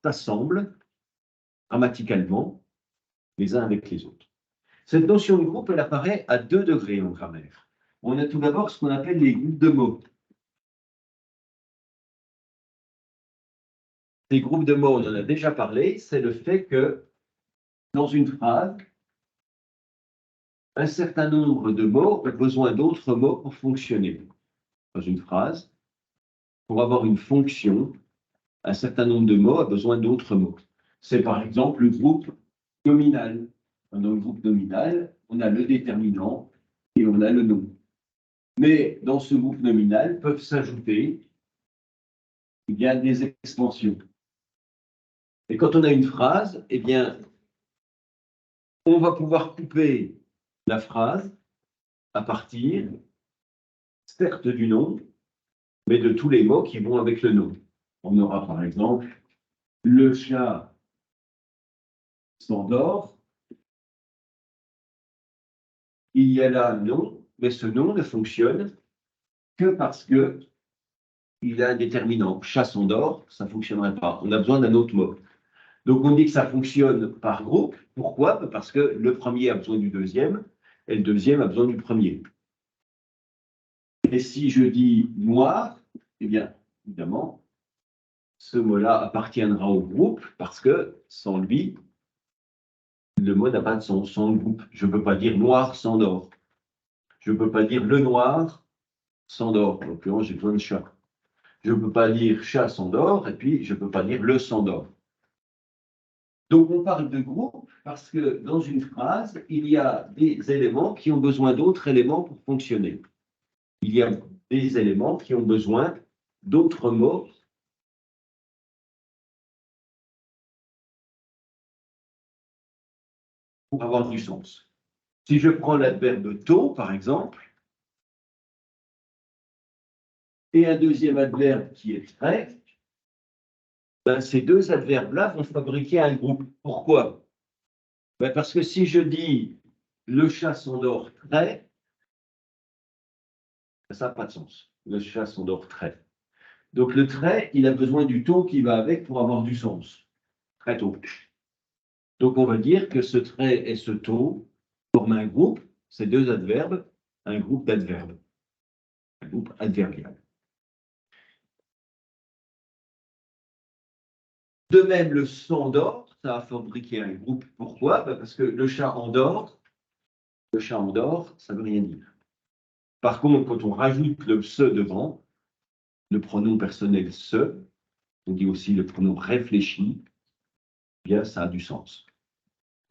s'assemblent grammaticalement les uns avec les autres. Cette notion de groupe, elle apparaît à 2 degrés en grammaire. On a tout d'abord ce qu'on appelle les groupes de mots. Ces groupes de mots, on en a déjà parlé, c'est le fait que dans une phrase, un certain nombre de mots ont besoin d'autres mots pour fonctionner. Dans une phrase, pour avoir une fonction, un certain nombre de mots a besoin d'autres mots. C'est par exemple le groupe nominal. Dans le groupe nominal, on a le déterminant et on a le nom. Mais dans ce groupe nominal peuvent s'ajouter des extensions. Et quand on a une phrase, eh bien, on va pouvoir couper la phrase à partir, certes du nom, mais de tous les mots qui vont avec le nom. On aura par exemple le chat s'endort. Il y a là un nom, mais ce nom ne fonctionne que parce que il a un déterminant. Chat s'endort, ça ne fonctionnerait pas. On a besoin d'un autre mot. Donc on dit que ça fonctionne par groupe. Pourquoi? Parce que le premier a besoin du deuxième et le deuxième a besoin du premier. Et si je dis noir, eh bien, évidemment, ce mot-là appartiendra au groupe parce que sans lui, le mot n'a pas de sens. Sans le groupe, je ne peux pas dire noir s'endort. Je ne peux pas dire le noir s'endort. En l'occurrence, j'ai besoin de chat. Je ne peux pas dire chat s'endort et puis je ne peux pas dire le s'endort. Donc, on parle de groupe parce que dans une phrase, il y a des éléments qui ont besoin d'autres éléments pour fonctionner. Il y a des éléments qui ont besoin d'autres mots pour avoir du sens. Si je prends l'adverbe tôt, par exemple, et un deuxième adverbe qui est très, ben, ces deux adverbes-là vont fabriquer un groupe. Pourquoi? Ben, parce que si je dis le chat s'endort très, ça n'a pas de sens. Le chat s'endort très. Donc le trait, il a besoin du taux qui va avec pour avoir du sens. Très tôt. Donc on va dire que ce trait et ce taux forment un groupe, ces deux adverbes, un groupe d'adverbes. Un groupe adverbial. De même, le s'endort, ça va fabriquer un groupe. Pourquoi? Parce que le chat endort, ça ne veut rien dire. Par contre, quand on rajoute le se devant, le pronom personnel se, on dit aussi le pronom réfléchi, eh bien ça a du sens.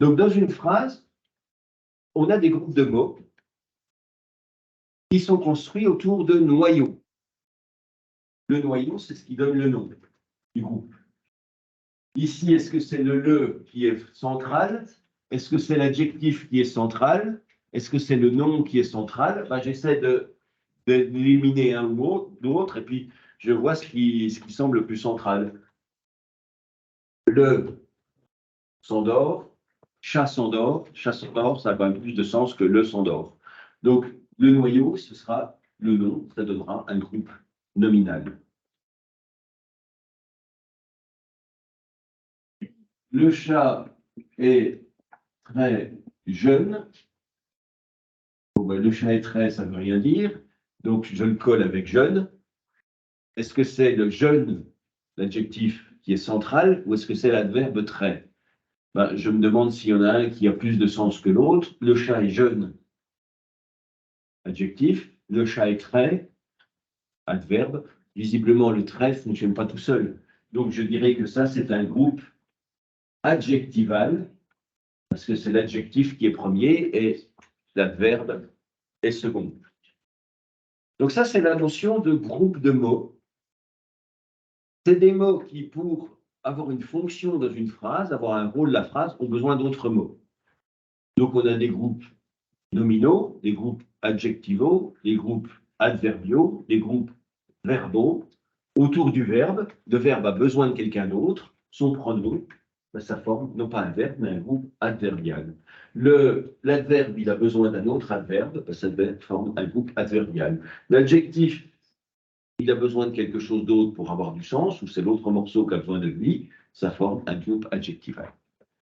Donc dans une phrase, on a des groupes de mots qui sont construits autour de noyaux. Le noyau, c'est ce qui donne le nom du groupe. Ici, est-ce que c'est le qui est central? Est-ce que c'est l'adjectif qui est central? Est-ce que c'est le nom qui est central? Ben, j'essaie d'éliminer un ou l'autre, et puis je vois ce qui semble le plus central. Le s'endort, chat s'endort, ça a quand même plus de sens que le s'endort. Donc, le noyau, ce sera le nom, ça donnera un groupe nominal. Le chat est très jeune. Bon, ben, le chat est très, ça ne veut rien dire. Donc, je le colle avec jeune. Est-ce que c'est le jeune, l'adjectif, qui est central, ou est-ce que c'est l'adverbe très? Ben, je me demande s'il y en a un qui a plus de sens que l'autre. Le chat est jeune, adjectif. Le chat est très, adverbe. Visiblement, le très ne fonctionne pas tout seul. Donc, je dirais que ça, c'est un groupe adjectival, parce que c'est l'adjectif qui est premier et l'adverbe est second. Donc ça, c'est la notion de groupe de mots. C'est des mots qui, pour avoir une fonction dans une phrase, avoir un rôle de la phrase, ont besoin d'autres mots. Donc on a des groupes nominaux, des groupes adjectivaux, des groupes adverbiaux, des groupes verbaux. Autour du verbe, le verbe a besoin de quelqu'un d'autre, son pronom, ça forme non pas un verbe, mais un groupe adverbial. L'adverbe, il a besoin d'un autre adverbe, ça forme un groupe adverbial. L'adjectif, il a besoin de quelque chose d'autre pour avoir du sens, ou c'est l'autre morceau qui a besoin de lui, ça forme un groupe adjectival.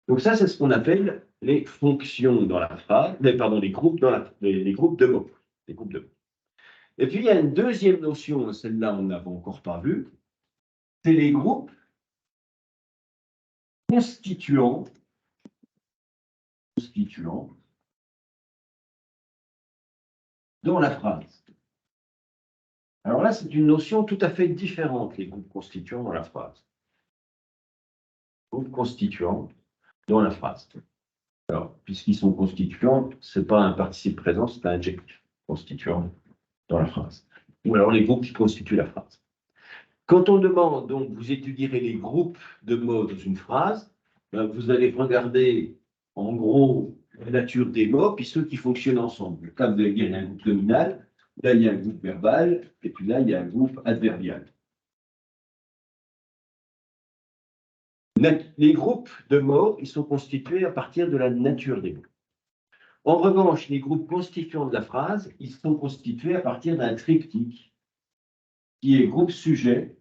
Donc ça, c'est ce qu'on appelle les fonctions dans la phrase, les groupes les groupes de mots. Les groupes de mots. Et puis, il y a une deuxième notion, celle-là, on n'avait encore pas vue, c'est les groupes constituants dans la phrase. Alors là, c'est une notion tout à fait différente, les groupes constituants dans la phrase. Groupes constituants dans la phrase. Alors, puisqu'ils sont constituants, ce n'est pas un participe présent, c'est un adjectif constituant dans la phrase. Ou alors les groupes qui constituent la phrase. Quand on demande, donc, vous étudierez les groupes de mots dans une phrase, ben, vous allez regarder, en gros, la nature des mots, puis ceux qui fonctionnent ensemble. Là, vous allez dire, il y a un groupe nominal, là, il y a un groupe verbal, et puis là, il y a un groupe adverbial. Les groupes de mots, ils sont constitués à partir de la nature des mots. En revanche, les groupes constituants de la phrase, ils sont constitués à partir d'un triptyque, qui est groupe sujet,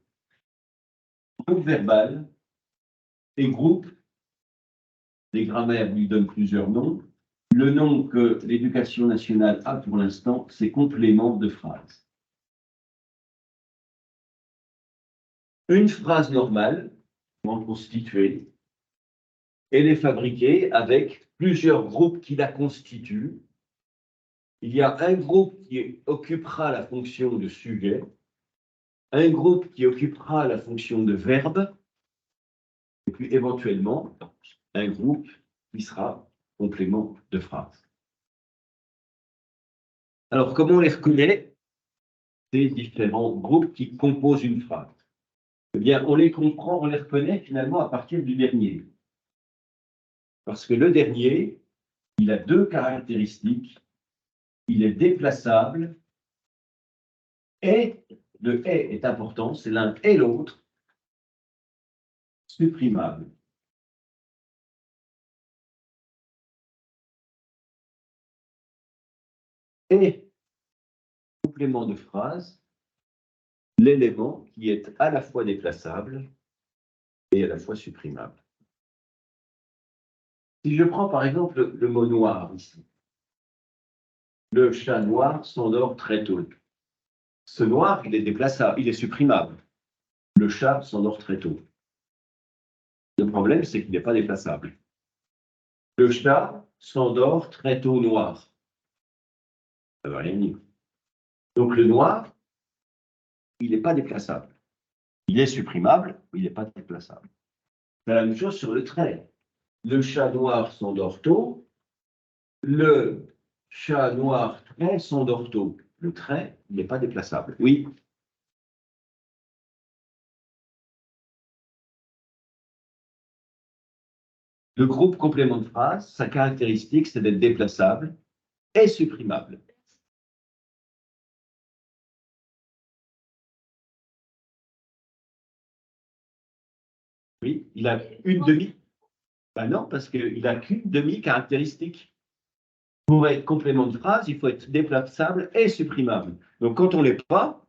groupe verbal et groupe, les grammaires lui donnent plusieurs noms. Le nom que l'Éducation nationale a pour l'instant, c'est complément de phrase. Une phrase normale, constituée, elle est fabriquée avec plusieurs groupes qui la constituent. Il y a un groupe qui occupera la fonction de sujet, un groupe qui occupera la fonction de verbe, et puis éventuellement un groupe qui sera complément de phrase. Alors, comment on les reconnaît, ces différents groupes qui composent une phrase? Eh bien, on les comprend, on les reconnaît finalement à partir du dernier. Parce que le dernier, il a deux caractéristiques. Il est déplaçable et le « et » est important, c'est l'un et l'autre, supprimable. Et, complément de phrase, l'élément qui est à la fois déplaçable et à la fois supprimable. Si je prends par exemple le mot noir ici, le chat noir s'endort très tôt. Ce noir, il est déplaçable, il est supprimable. Le chat s'endort très tôt. Le problème, c'est qu'il n'est pas déplaçable. Le chat s'endort très tôt noir. Ça ne veut rien dire. Donc le noir, il n'est pas déplaçable. Il est supprimable, mais il n'est pas déplaçable. C'est la même chose sur le trait. Le chat noir s'endort tôt. Le chat noir trait s'endort tôt. Le trait, il n'est pas déplaçable. Oui. Le groupe complément de phrase, sa caractéristique, c'est d'être déplaçable et supprimable. Oui, il a une demi. Ben non, parce qu'il n'a qu'une demi-caractéristique. Pour être complément de phrase, il faut être déplaçable et supprimable. Donc, quand on n'est pas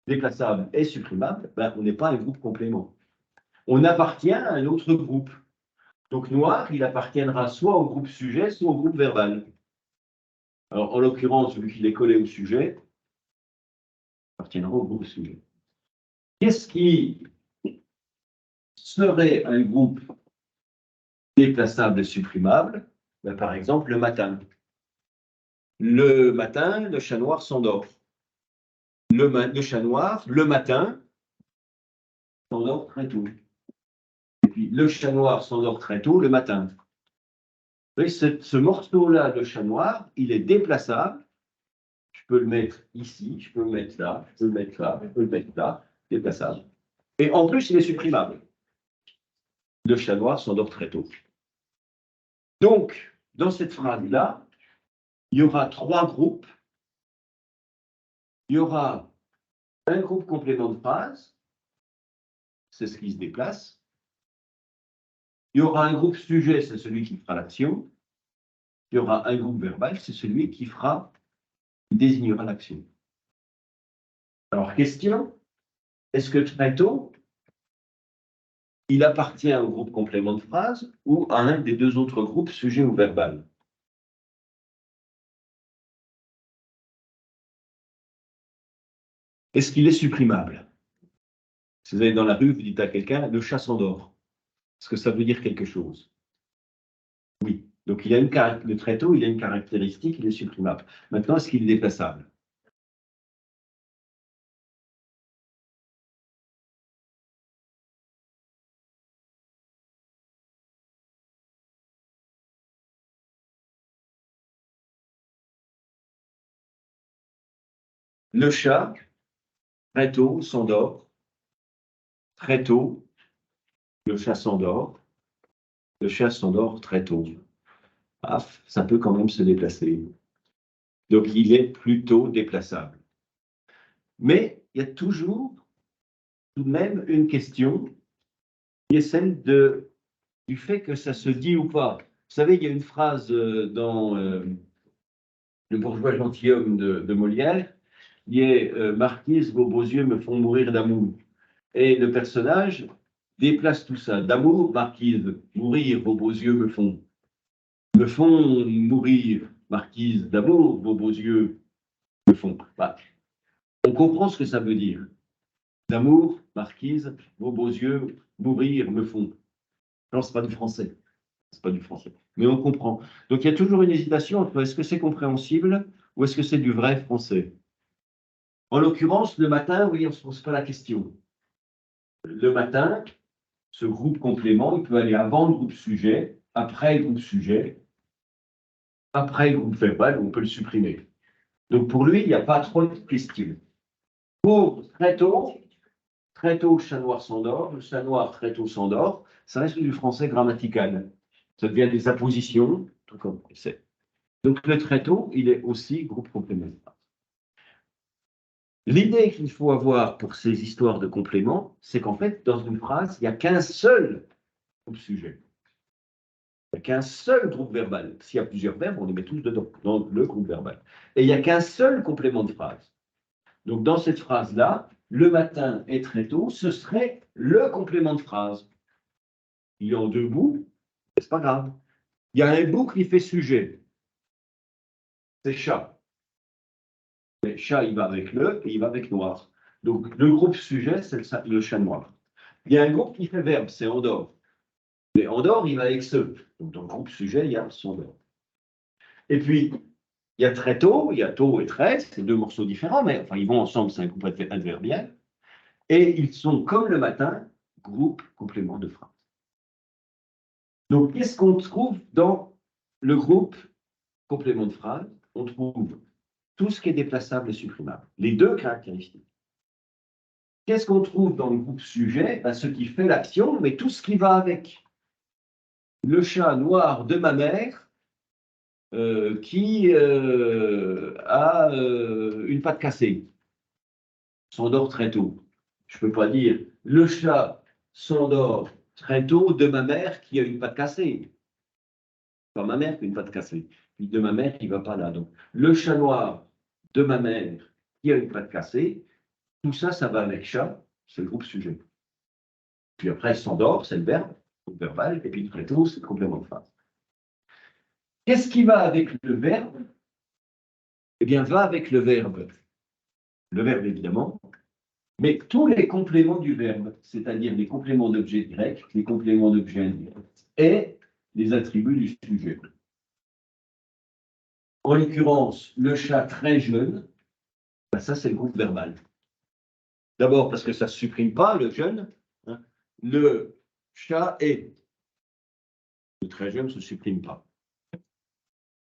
déplaçable et supprimable, ben, on n'est pas un groupe complément. On appartient à un autre groupe. Donc, noir, il appartiendra soit au groupe sujet, soit au groupe verbal. Alors, en l'occurrence, vu qu'il est collé au sujet, il appartiendra au groupe sujet. Qu'est-ce qui serait un groupe déplaçable et supprimable? Ben, par exemple, le matin. Le matin, le chat noir s'endort. Le chat noir, le matin, s'endort très tôt. Et puis, le chat noir s'endort très tôt le matin. Et ce morceau-là de chat noir, il est déplaçable. Je peux le mettre ici, je peux le mettre là, je peux le mettre là, je peux le mettre là, déplaçable. Et en plus, il est supprimable. Le chat noir s'endort très tôt. Donc, dans cette phrase-là, il y aura trois groupes. Il y aura un groupe complément de phrase, c'est ce qui se déplace. Il y aura un groupe sujet, c'est celui qui fera l'action. Il y aura un groupe verbal, c'est celui qui désignera l'action. Alors, question, est-ce que très tôt, il appartient au groupe complément de phrase ou à un des deux autres groupes, sujet ou verbal? Est-ce qu'il est supprimable? Si vous allez dans la rue, vous dites à quelqu'un, le chat s'endort. Est-ce que ça veut dire quelque chose? Oui. Donc, le très tôt, il a une caractéristique, il est supprimable. Maintenant, est-ce qu'il est déplaçable? Le chat, très tôt, s'endort. Très tôt, le chat s'endort. Le chat s'endort très tôt. Ah, ça peut quand même se déplacer. Donc, il est plutôt déplaçable. Mais il y a toujours tout de même une question qui est celle du fait que ça se dit ou pas. Vous savez, il y a une phrase dans Le bourgeois gentilhomme de Molière qui est Marquise, vos beaux yeux me font mourir d'amour. Et le personnage déplace tout ça. D'amour, Marquise, mourir, vos beaux yeux me font mourir, Marquise, d'amour, vos beaux yeux me font. Bah, on comprend ce que ça veut dire. D'amour, Marquise, vos beaux yeux mourir me font. Non, c'est pas du français. C'est pas du français. Mais on comprend. Donc il y a toujours une hésitation entre est-ce que c'est compréhensible ou est-ce que c'est du vrai français. En l'occurrence, le matin, oui, on ne se pose pas la question. Le matin, ce groupe complément, il peut aller avant le groupe sujet, après le groupe sujet, après le groupe verbal, on peut le supprimer. Donc pour lui, il n'y a pas trop de questions. Pour très tôt, le chat noir s'endort, le chat noir très tôt s'endort, ça reste du français grammatical. Ça devient des appositions, tout comme c'est. Donc le très tôt, il est aussi groupe complémentaire. L'idée qu'il faut avoir pour ces histoires de compléments, c'est qu'en fait, dans une phrase, il n'y a qu'un seul groupe sujet. Il n'y a qu'un seul groupe verbal. S'il y a plusieurs verbes, on les met tous dedans, dans le groupe verbal. Et il n'y a qu'un seul complément de phrase. Donc dans cette phrase-là, le matin est très tôt, ce serait le complément de phrase. Il est en deux bouts, c'est pas grave. Il y a un bout qui fait sujet. C'est chat. Mais chat, il va avec le et il va avec noir. Donc, le groupe sujet, c'est le chat noir. Il y a un groupe qui fait verbe, c'est Andorre. Mais Andorre, il va avec ce. Donc, dans le groupe sujet, il y a son verbe. Et puis, il y a très tôt, il y a tôt et très, c'est deux morceaux différents, mais enfin, ils vont ensemble, c'est un groupe adverbial. Et ils sont, comme le matin, groupe complément de phrase. Donc, qu'est-ce qu'on trouve dans le groupe complément de phrase? On trouve tout ce qui est déplaçable et supprimable, les deux caractéristiques. Qu'est-ce qu'on trouve dans le groupe sujet? Ben, ce qui fait l'action, mais tout ce qui va avec. Le chat noir de ma mère qui a une patte cassée, s'endort très tôt. Je ne peux pas dire le chat s'endort très tôt de ma mère qui a une patte cassée. Pas ma mère qui a une patte cassée, puis de ma mère qui ne va pas là. Donc, le chat noir de ma mère qui a une patte cassée, tout ça, ça va avec chat, c'est le groupe sujet. Puis après, s'endort, c'est le verbe, le verbal, et puis très tôt, c'est le complément de phrase. Qu'est-ce qui va avec le verbe? Eh bien, va avec le verbe évidemment, mais tous les compléments du verbe, c'est-à-dire les compléments d'objet direct, les compléments d'objet indirect, et les attributs du sujet. En l'occurrence, le chat très jeune, ben ça c'est le groupe verbal. D'abord parce que ça ne supprime pas le jeune, hein. Le chat est. Le très jeune ne se supprime pas.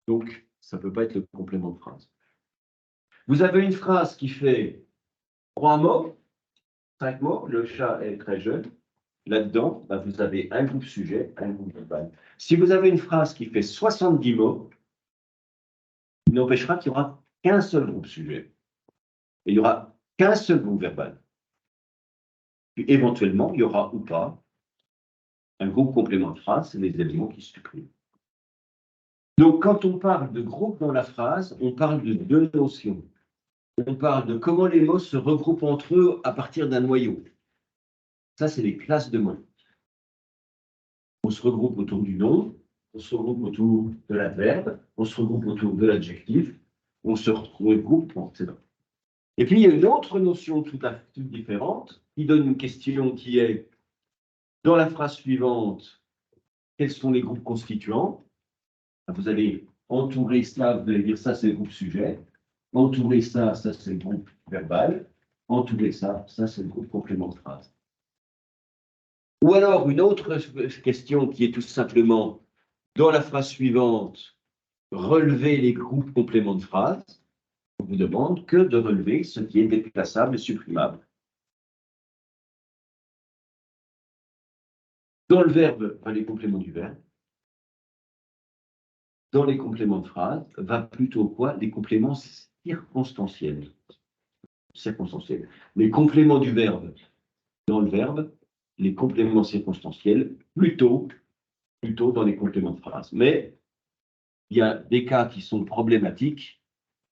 Donc, ça ne peut pas être le complément de phrase. Vous avez une phrase qui fait 3 mots, 5 mots, le chat est très jeune. Là-dedans, ben, vous avez un groupe sujet, un groupe verbal. Si vous avez une phrase qui fait 70 mots, il n'empêchera qu'il n'y aura qu'un seul groupe sujet. Et il n'y aura qu'un seul groupe verbal. Puis éventuellement, il y aura ou pas un groupe complément de phrase, c'est les éléments qui se suppriment. Donc, quand on parle de groupe dans la phrase, on parle de deux notions. On parle de comment les mots se regroupent entre eux à partir d'un noyau. Ça, c'est les classes de mots. On se regroupe autour du nom, on se regroupe autour de l'adverbe, on se regroupe autour de l'adjectif, on se regroupe, etc. Et puis, il y a une autre notion tout à fait différente qui donne une question qui est, dans la phrase suivante, quels sont les groupes constituants? Vous allez entourer ça, vous allez dire ça, c'est le groupe sujet. Entourer ça, ça, c'est le groupe verbal. Entourer ça, ça, c'est le groupe complément de phrase. Ou alors, une autre question qui est tout simplement, dans la phrase suivante, relever les groupes compléments de phrase. On vous demande que de relever ce qui est déplaçable et supprimable. Dans le verbe, les compléments du verbe. Dans les compléments de phrase, va plutôt quoi? Les compléments circonstanciels. Circonstanciels. Les compléments du verbe, dans le verbe, les compléments circonstanciels, plutôt dans les compléments de phrase. Mais il y a des cas qui sont problématiques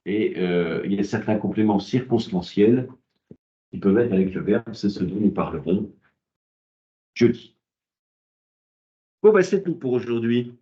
et il y a certains compléments circonstanciels qui peuvent être avec le verbe, c'est ce dont nous parlerons jeudi. Bon, ben, c'est tout pour aujourd'hui.